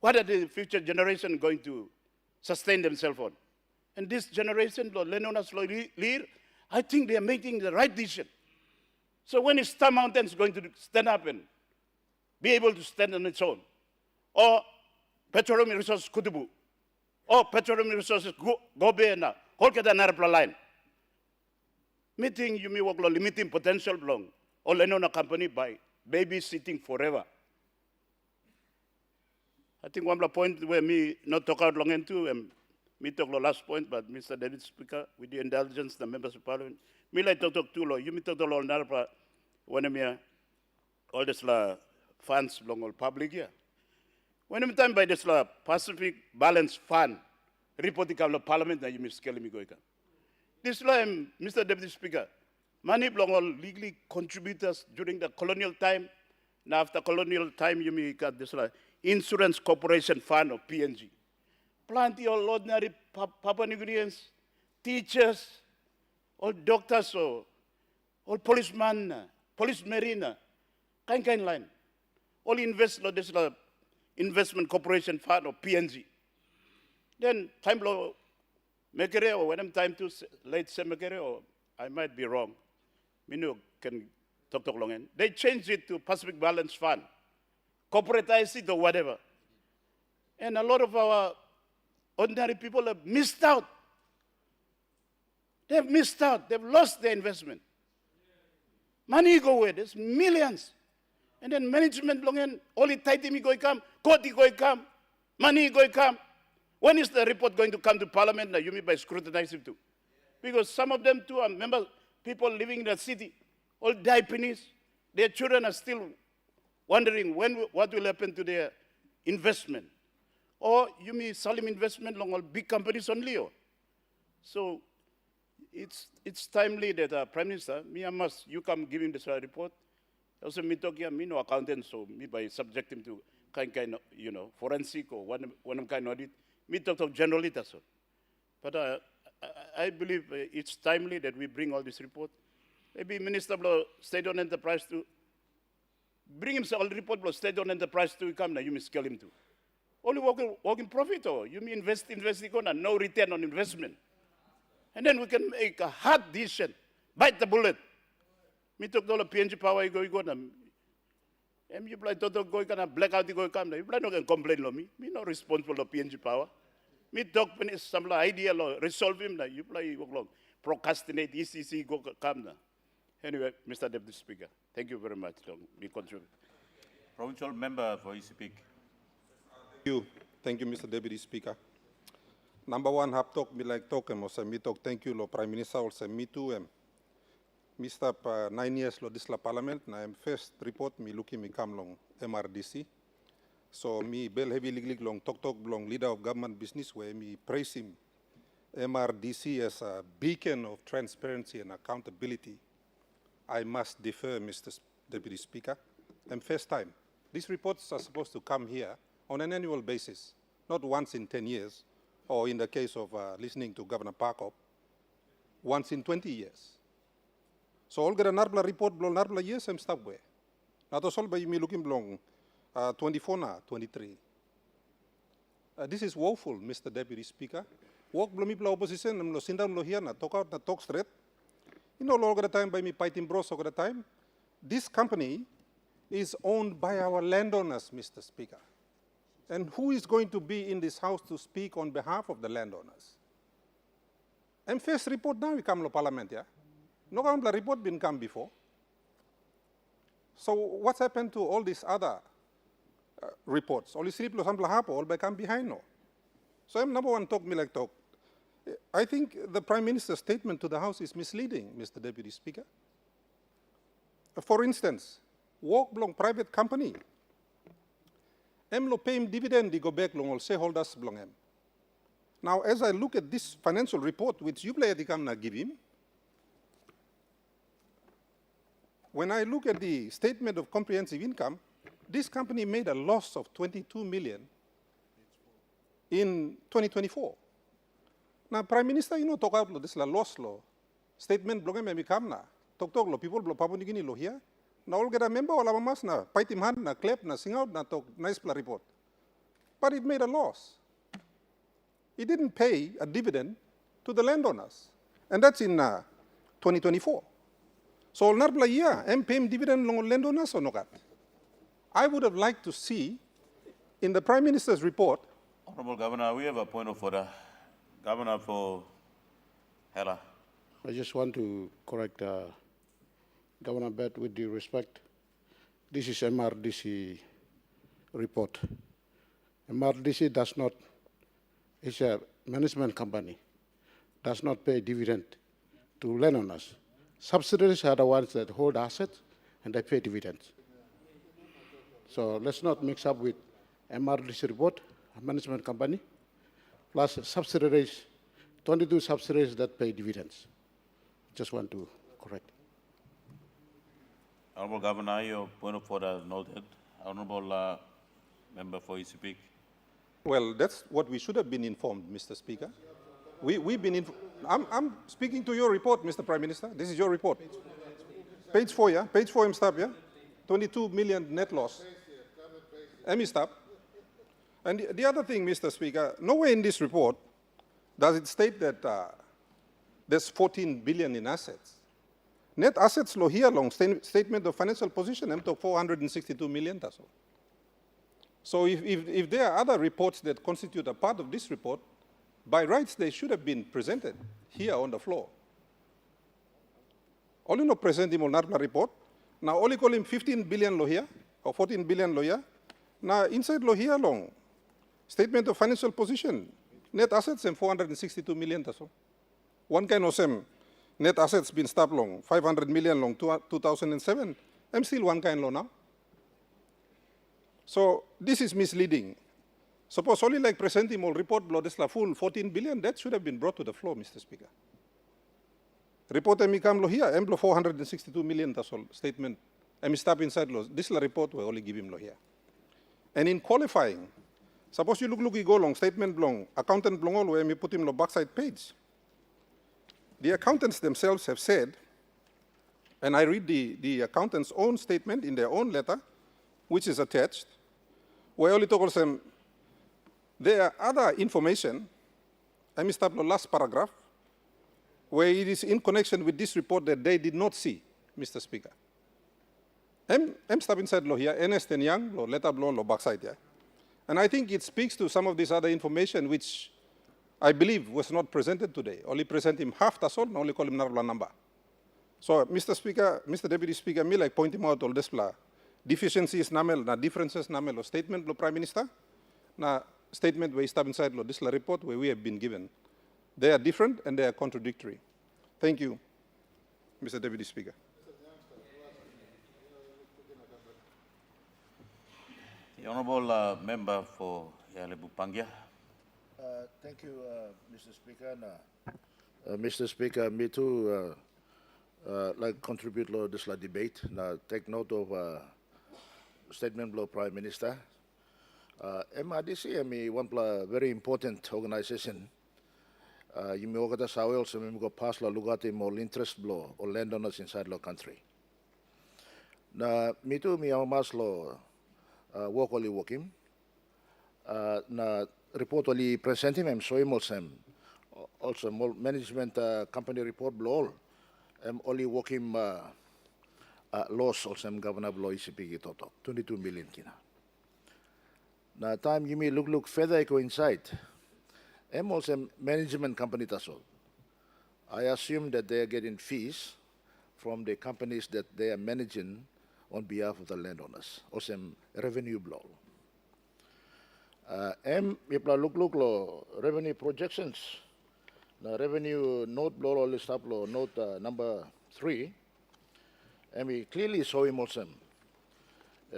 what are the future generation going to sustain themselves on? And this generation, Lenona's Lear, I think they are making the right decision. So when Star Mountain is going to stand up and be able to stand on its own, or petroleum resources Kutubu, or petroleum resources Gobe na, Holkata Narapla line, meeting you may work limiting potential belong, or Lenona company by babysitting forever. I think one point where me not talk out long into, me talk the last point, but Mr. David Speaker, with the indulgence of the members of Parliament, me like talk too long. You me talk the law now, when I'm all this funds belong all public here. When I'm time by this Pacific Balance Fund, reporting of Parliament, that you may scale me go. This law, Mr. Deputy Speaker, money belong all legally contributors during the colonial time. Now after colonial time, you may got this law. Insurance Corporation Fund, or PNG. Plenty of ordinary Papua New Guineans, teachers, all doctors, or all policemen, police marine, kind line. All invest, this is the Investment Corporation Fund, or PNG. Then time lo Mekere, or when I'm time to late Semekere, or I might be wrong. Minu can talk long end. They changed it to Pacific Balance Fund, corporatize it or whatever. And a lot of our ordinary people have missed out. They've missed out. They've lost their investment. Money go away. There's millions. And then management long end, only Taitimi go come, Koti go come, money go come. When is the report going to come to Parliament? Now you mean by scrutinizing too? Because some of them too are members, people living in the city, all Japanese, their children are still wondering what will happen to their investment. Or you mean solemn investment along all big companies only. So it's timely that Prime Minister, you come giving this report. Also, me talk here, me no accountant, so me by subject him to kind of, forensic or one kind of audit. Me talk of generally that's all. But I believe it's timely that we bring all this report. Maybe Minister of State-owned enterprise to bring himself all the report of state-owned enterprise to come now. You may scale him too. Only work in profit, or you may invest on no return on investment. And then we can make a hard decision, bite the bullet. Me talk to all the PNG power, you go now. And you play total go can blackout, you go come now. You play no can complain on me. Me not responsible for PNG power. Me talk when some idea resolve him now. You play go long. Procrastinate, ECC go come now. Anyway, Mr. Deputy Speaker, thank you very much. We contribute. Provincial member for ECP. Thank you, Mr. Deputy Speaker. Number one, hap talk me like talk mo sa me talk. Thank you, lo Prime Minister, also me too. Mr. 9 years lo this la Parliament. Na first report me looking me come long MRDC. So me bel heavy lig long talk long leader of government business where me praise him MRDC as a beacon of transparency and accountability. I must defer, Mr. Deputy Speaker. And first time, these reports are supposed to come here on an annual basis, not once in 10 years, or in the case of listening to Governor Parkop, once in 20 years. So all get a narbla report, blow narbla years, I'm stuck with. Not all by me looking long, 24 na, 23. This is woeful, Mr. Deputy Speaker. Walk blow me blow opposition, and lo sindam lo here na talk out na talk straight. You know, all the time by me fighting bros all the time. This company is owned by our landowners, Mr. Speaker. And who is going to be in this house to speak on behalf of the landowners? And first report now we come to Parliament, yeah? No report been come before. So what's happened to all these other reports? Only 3 plus all by come behind no. So I'm number one talk me like talk. I think the Prime Minister's statement to the House is misleading, Mr. Deputy Speaker. For instance, walk belong private company. Em lo pay him dividend, go back long all shareholders belong em. Now, as I look at this financial report, which you play at the camera give him, when I look at the statement of comprehensive income, this company made a loss of 22 million in 2024. Now, Prime Minister, you know, talk out this la loss law. Statement belong em become na. Talk lo people belong Papua New Guinea lo here. Na all get a member all our mas na fight him hand na clap na sing out na talk nice pla report. But it made a loss. It didn't pay a dividend to the landowners. And that's in 2024. So all narbla year, pay dividend long landowners or no got. I would have liked to see in the Prime Minister's report. Honorable Governor, we have a point of order. Governor for Hela. I just want to correct Governor Bet with due respect. This is MRDC report. MRDC does not, it's a management company, does not pay dividend to landowners. Subsidiaries are the ones that hold assets and they pay dividends. So let's not mix up with MRDC report, a management company, plus subsidiaries, 22 subsidiaries that pay dividends. Just want to correct. Honorable Governor, your point of order noted. Honorable Member for Isipik. Well, that's what we should have been informed, Mr. Speaker. We've been I'm speaking to your report, Mr. Prime Minister. This is your report. Page 4, yeah? Page 4, stop, yeah? 22 million net loss. Stop. And the other thing, Mr. Speaker, nowhere in this report does it state that there's 14 billion in assets. Net assets lo here long statement of financial position, I'm to 462 million. That's all. So if there are other reports that constitute a part of this report, by rights they should have been presented here on the floor. Only no present him on Narpla report. Now only call him 15 billion lo here, or 14 billion lo here. Now inside lo here long, statement of financial position, net assets and 462 million. That's all. One kind of same net assets been stopped long, 500 million long 2007. I'm still one kind low now. So this is misleading. Suppose only like presenting all report below this la full 14 billion, that should have been brought to the floor, Mr. Speaker. Report MICAM lo here, MBLO 462 million that's all statement. stop inside law. This la report we only give him lo here. And in qualifying, suppose you look you go long, statement long, accountant long all where me put him lo backside page. The accountants themselves have said, and I read the accountant's own statement in their own letter, which is attached, where only talk them, there are other information, I missed up the last paragraph, where it is in connection with this report that they did not see, Mr. Speaker. I'm stop inside law here, Ernest and Young, law letter blown law backside here. And I think it speaks to some of this other information which I believe was not presented today. Only present him half that's all, only call him Narla number. So, Mr. Speaker, Mr. Deputy Speaker, me like point him out all this blah. Deficiencies namel, na differences namel, or statement lo Prime Minister, na statement where stop inside lo this la report where we have been given. They are different and they are contradictory. Thank you, Mr. Deputy Speaker. The Honourable Member for Yalebu Pangia. Thank you, Mr. Speaker. Mr. Speaker, me too like contribute to this debate. Take note of statement of Prime Minister. MRDC is one very important organization. You may organize ourselves so we go pass la lugate more interest blow or landowners inside the country. Na me too me amas lo work only working. Na report only presenting him so him also management company report blow only working loss also governor blow ICP toto 22 million kina. Na time you may look further go inside. Also management company taso. I assume that they are getting fees from the companies that they are managing on behalf of the landowners. Also revenue blow. If look lo revenue projections. The revenue note blow all this up lo note number 3. And we clearly saw him also.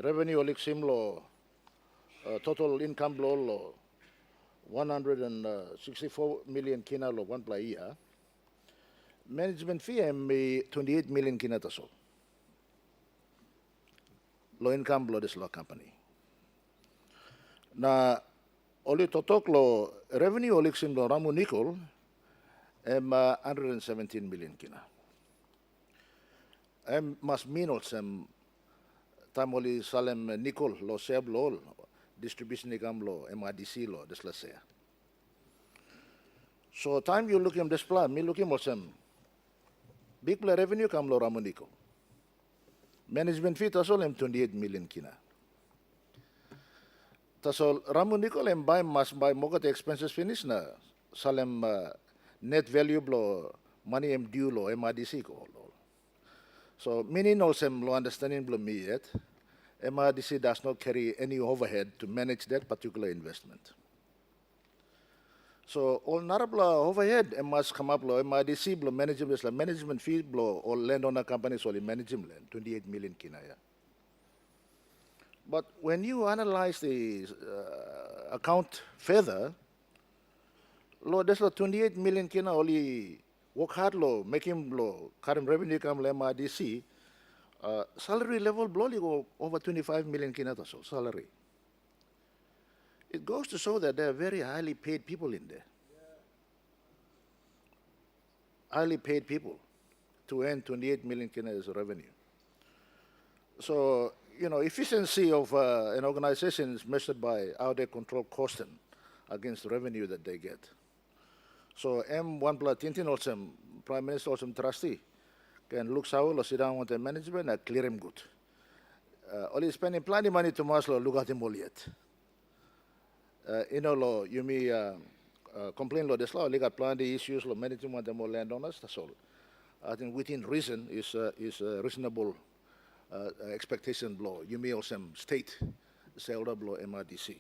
Revenue olixim lo total income blow lo 164 million kina lo one play year. Management fee am 28 million kina taso. Low income blow this law company. Na oli totok lo revenue olixim lo ramu nickel am 117 million kina. Must mean also time oli salem nickel lo seb lo distribution income law, MRDC law, this let's say. So time you look him this plan, me look him also big play revenue come law Ramunico. Management fee tasol 28 million kina. Tasol Ramunico buy must buy mogate expenses finish na salem net value blow money due law MRDC ko. So meaning also law understanding blow me yet. MRDC does not carry any overhead to manage that particular investment. So all narabla overhead must come up lo MRDC blow management fee blow all landowner companies only manage land 28 million kinaya. But when you analyze the account further, lo there's 28 million kina only work hard lo make him blow current revenue come MRDC. Salary level blow go over 25 million kinata so salary. it goes to show that there are very highly paid people in there. Highly paid people to earn 28 million as revenue. So, efficiency of an organization is measured by how they control cost against revenue that they get. So, M1 plus Tintin also, Prime Minister also trustee, can look how sit down with the management and clear him good. Only spending plenty of money to Maslow, look at him all yet. Law, you may complain law, this law, they got plenty issues, law, management and more landowners, that's all. I think within reason is reasonable expectation law. You may also state, say, law MRDC.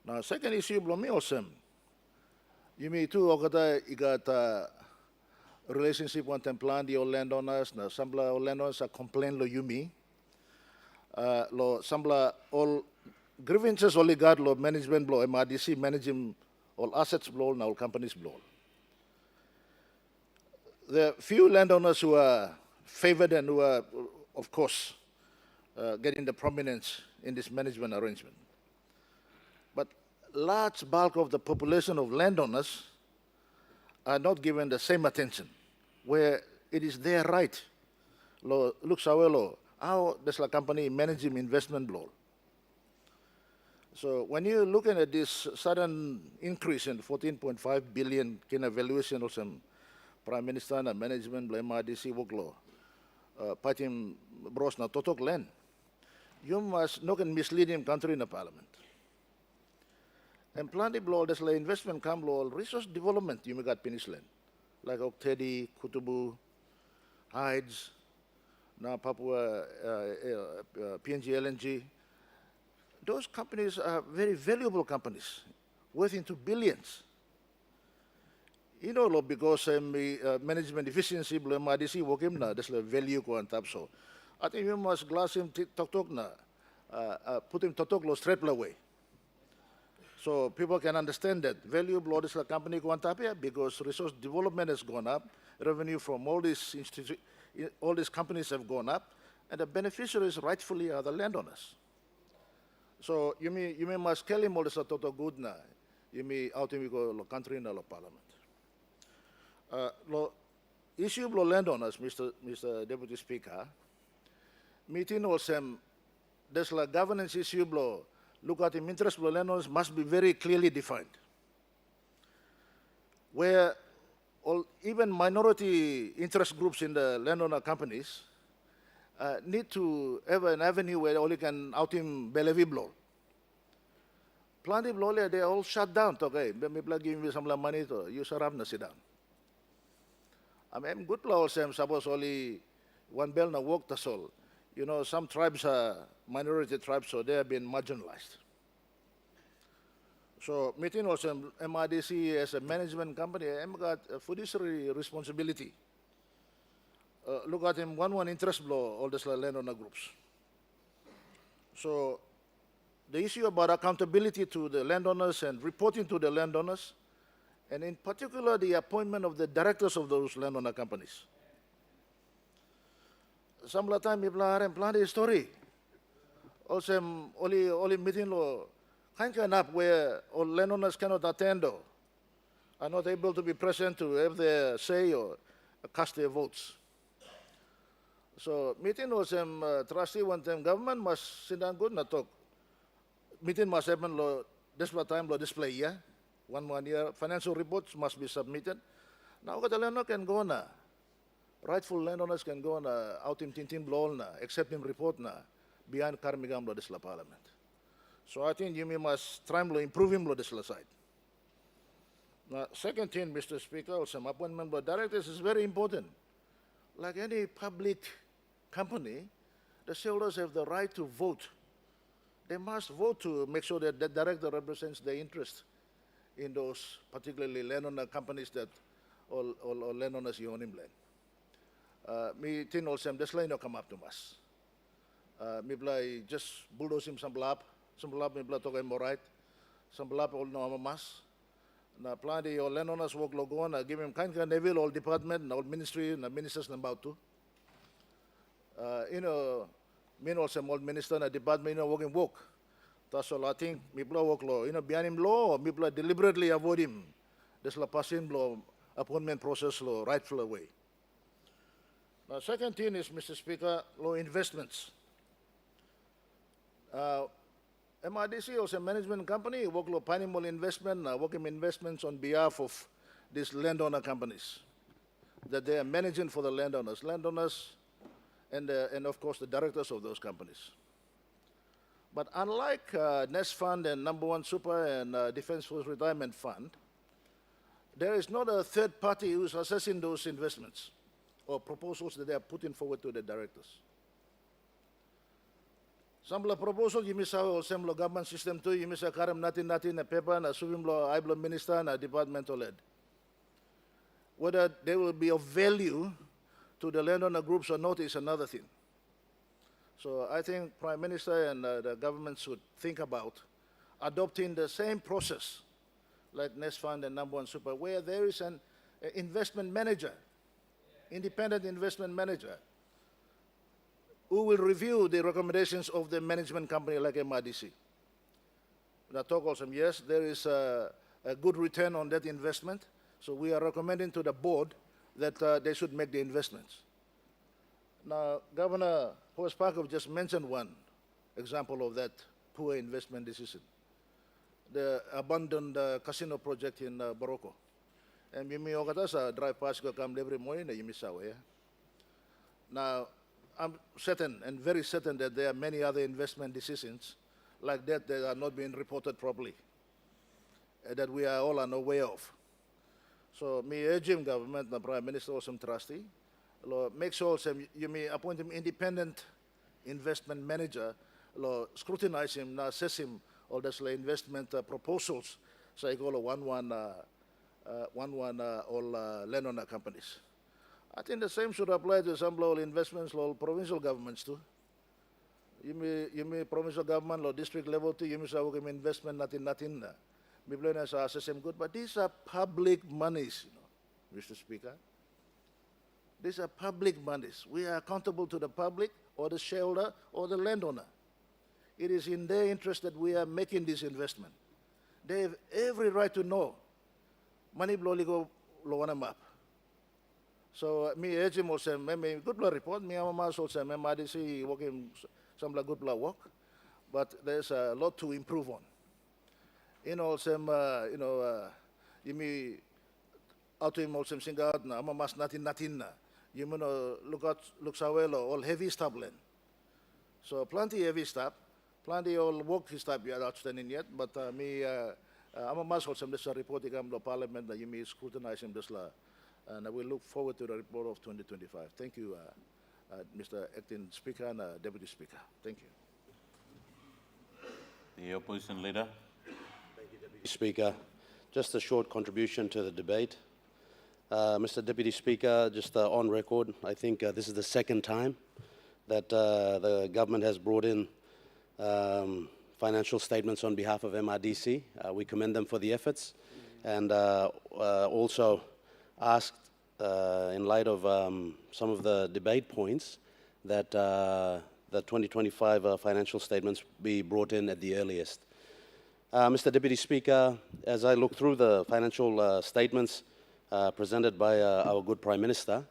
Now, second issue, law, me also, you may too, you got relationship with them plan the old landowners, now some landowners are complain lo you me. Lo some all grievances only got lo management blow, MRDC managing all assets blow, now all companies blow. The few landowners who are favored and who are, of course, getting the prominence in this management arrangement. But large bulk of the population of landowners are not given the same attention, where it is their right. Look how does the company managing investment law. So when you're looking at this sudden increase in 14.5 billion in valuation of some Prime Minister and management MRDC work law, patim bros na totok land, you must not mislead him country in the parliament. And plenty law, there's like investment come law, resource development, you may got finish land. Like Oktedi, Kutubu, Hides, now Papua, PNG, LNG. Those companies are very valuable companies, worth into billions. Because management efficiency, MRDC work him na, there's like value ko on top. So I think you must glass him talk na, put him talk lo straight away. So people can understand that value of this company go on top here because resource development has gone up, revenue from all these companies have gone up, and the beneficiaries rightfully are the landowners. So you may must tell him all this total good na, you may out in go country in the parliament. Issue of landowners, Mr. Deputy Speaker, meeting also there's a governance issue blow. Look at the interest of landowners must be very clearly defined. Where even minority interest groups in the landowner companies need to have an avenue where only can out him Bellevue blow. Plenty of blow, they all shut down. Okay, maybe give me some money to you shut up and sit down. I mean, good blow, suppose only one bell na work that's all. Some tribes are minority tribes, so they have been marginalized. So, meeting also MRDC as a management company, I'm got a fiduciary responsibility. Look at him, one interest blow, all these landowner groups. So, the issue about accountability to the landowners and reporting to the landowners, and in particular, the appointment of the directors of those landowner companies. Some of the time, people are planning a story. Also, only meeting law, kind up where all landowners cannot attend or are not able to be present to have their say or cast their votes. So, meeting was trustee one time government must sit down good and talk. Meeting must happen law this time law display yeah. 1 year financial reports must be submitted. Now the landowner can go na. Rightful landowners can go na out in Tintin blow na, accept him report na behind Karmigam law this parliament. So I think you must try to improve him law this side. Now, second thing, Mr. Speaker, some appointment by directors is very important. Like any public company, the shareholders have the right to vote. They must vote to make sure that the director represents their interest in those particularly landowner companies that all landowners you own him land. Me tin also this line come up to us. Me play just bulldoze him some blab me play talk him right, some blab all no mas. Na plan the all landowners work logo on, give him kind of neville all department, all ministry, na ministers about to. Mean also all minister na department working work. Tasol, I think mipla work law, behind him law, mipla deliberately avoid him. This la passing law, appointment process law, rightful way. Now, second thing is, Mr. Speaker, law investments. MRDC was a management company, work law pineapple investment, working investments on behalf of these landowner companies that they are managing for the landowners and of course the directors of those companies. But unlike Nest Fund and Number One Super and Defense Force Retirement Fund, there is not a third party who is assessing those investments or proposals that they are putting forward to the directors. Some proposal you miss our some government system too, you miss a karam natin a paper na subim lo iblo minister na departmental head. Whether they will be of value to the landowner groups or not is another thing. So I think Prime Minister and the government should think about adopting the same process like Nest Fund and Number One Super, where there is an investment manager, independent investment manager, who will review the recommendations of the management company like MRDC. And I talk also, yes, there is a good return on that investment, so we are recommending to the board that they should make the investments. Now, Governor Horace Parker just mentioned one example of that poor investment decision. The abandoned casino project in Morocco. And you may drive past go come every morning, you miss out, yeah? Now, I'm certain and very certain that there are many other investment decisions like that that are not being reported properly, that we are all unaware of. So, me urging government, the Prime Minister or some trustee, make sure you may appoint him independent investment manager, scrutinize him, assess him, all those investment proposals, so I call all landowner companies. I think the same should apply to some law investments, law provincial governments too. You may provincial government, law district level too, you may say, okay, investment, nothing. Maybe assess them good, but these are public monies, Mr. Speaker. These are public monies. We are accountable to the public or the shareholder or the landowner. It is in their interest that we are making this investment. They have every right to know. Money blowly go low on a map. So me urge him also, me good law report, me amamas also, me MRDC working some good law work, but there's a lot to improve on. Also, you may out to him also sing out na amamas natin na. You know looks well all heavy stuff land. So plenty heavy stuff, plenty all work stuff you are outstanding yet, but amamas also this report come to Parliament that you may scrutinize him this law. And I will look forward to the report of 2025. Thank you, Mr. Acting Speaker and Deputy Speaker. Thank you. The Opposition Leader. Thank you, Deputy Speaker. Just a short contribution to the debate. Mr. Deputy Speaker, just on record, I think this is the second time that the government has brought in financial statements on behalf of MRDC. We commend them for the efforts and also asked, in light of some of the debate points, that the 2025 financial statements be brought in at the earliest. Mr. Deputy Speaker, as I look through the financial statements presented by our good Prime Minister,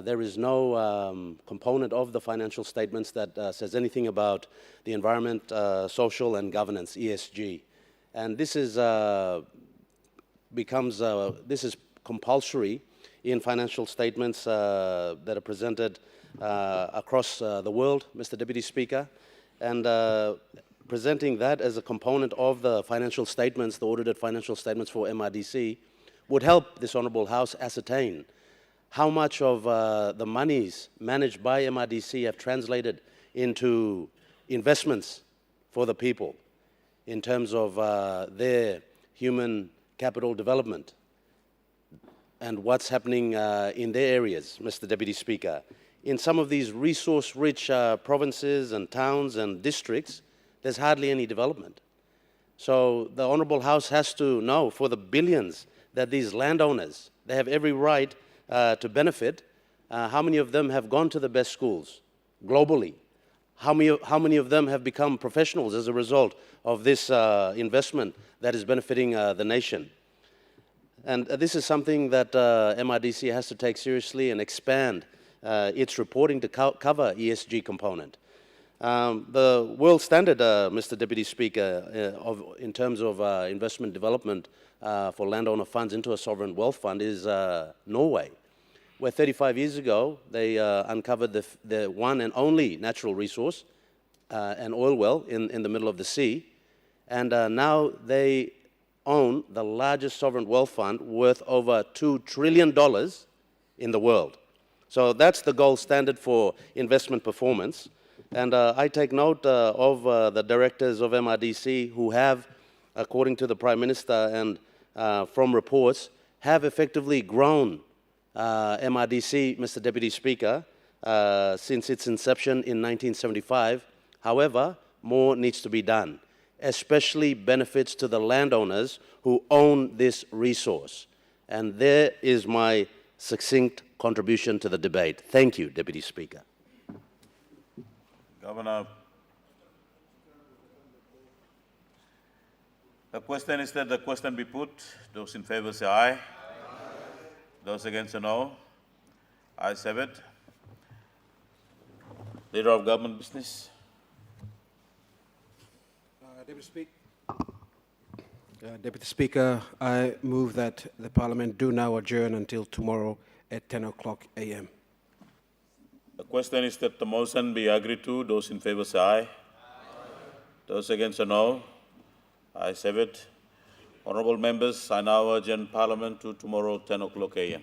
there is no component of the financial statements that says anything about the environment, social and governance, ESG. And this is this is compulsory in financial statements that are presented across the world, Mr. Deputy Speaker, and presenting that as a component of the financial statements, the audited financial statements for MRDC, would help this Honourable House ascertain how much of the monies managed by MRDC have translated into investments for the people in terms of their human capital development, and what's happening in their areas, Mr. Deputy Speaker. In some of these resource-rich provinces and towns and districts, there's hardly any development. So the Honourable House has to know, for the billions that these landowners, they have every right to benefit, how many of them have gone to the best schools globally? how many of them have become professionals as a result of this investment that is benefiting the nation? And this is something that MRDC has to take seriously and expand its reporting to cover ESG component. The world standard, Mr. Deputy Speaker, in terms of investment development for landowner funds into a sovereign wealth fund is Norway, where 35 years ago they uncovered the one and only natural resource, an oil well in the middle of the sea, and now they own the largest sovereign wealth fund worth over $2 trillion in the world. So that's the gold standard for investment performance. And I take note of the directors of MRDC who have, according to the Prime Minister and from reports, have effectively grown MRDC, Mr. Deputy Speaker, since its inception in 1975. However, more needs to be done, especially benefits to the landowners who own this resource. And there is my succinct contribution to the debate. Thank you, Deputy Speaker. Governor, the question is that the question be put. Those in favor say aye. Aye. Those against say no. Ayes have it. Leader of Government Business. Deputy Speaker, I move that the Parliament do now adjourn until tomorrow at 10 o'clock a.m. The question is that the motion be agreed to. Those in favor say aye. Aye. Those against say no. Ayes have it. Honourable members, I now adjourn Parliament to tomorrow 10 o'clock a.m.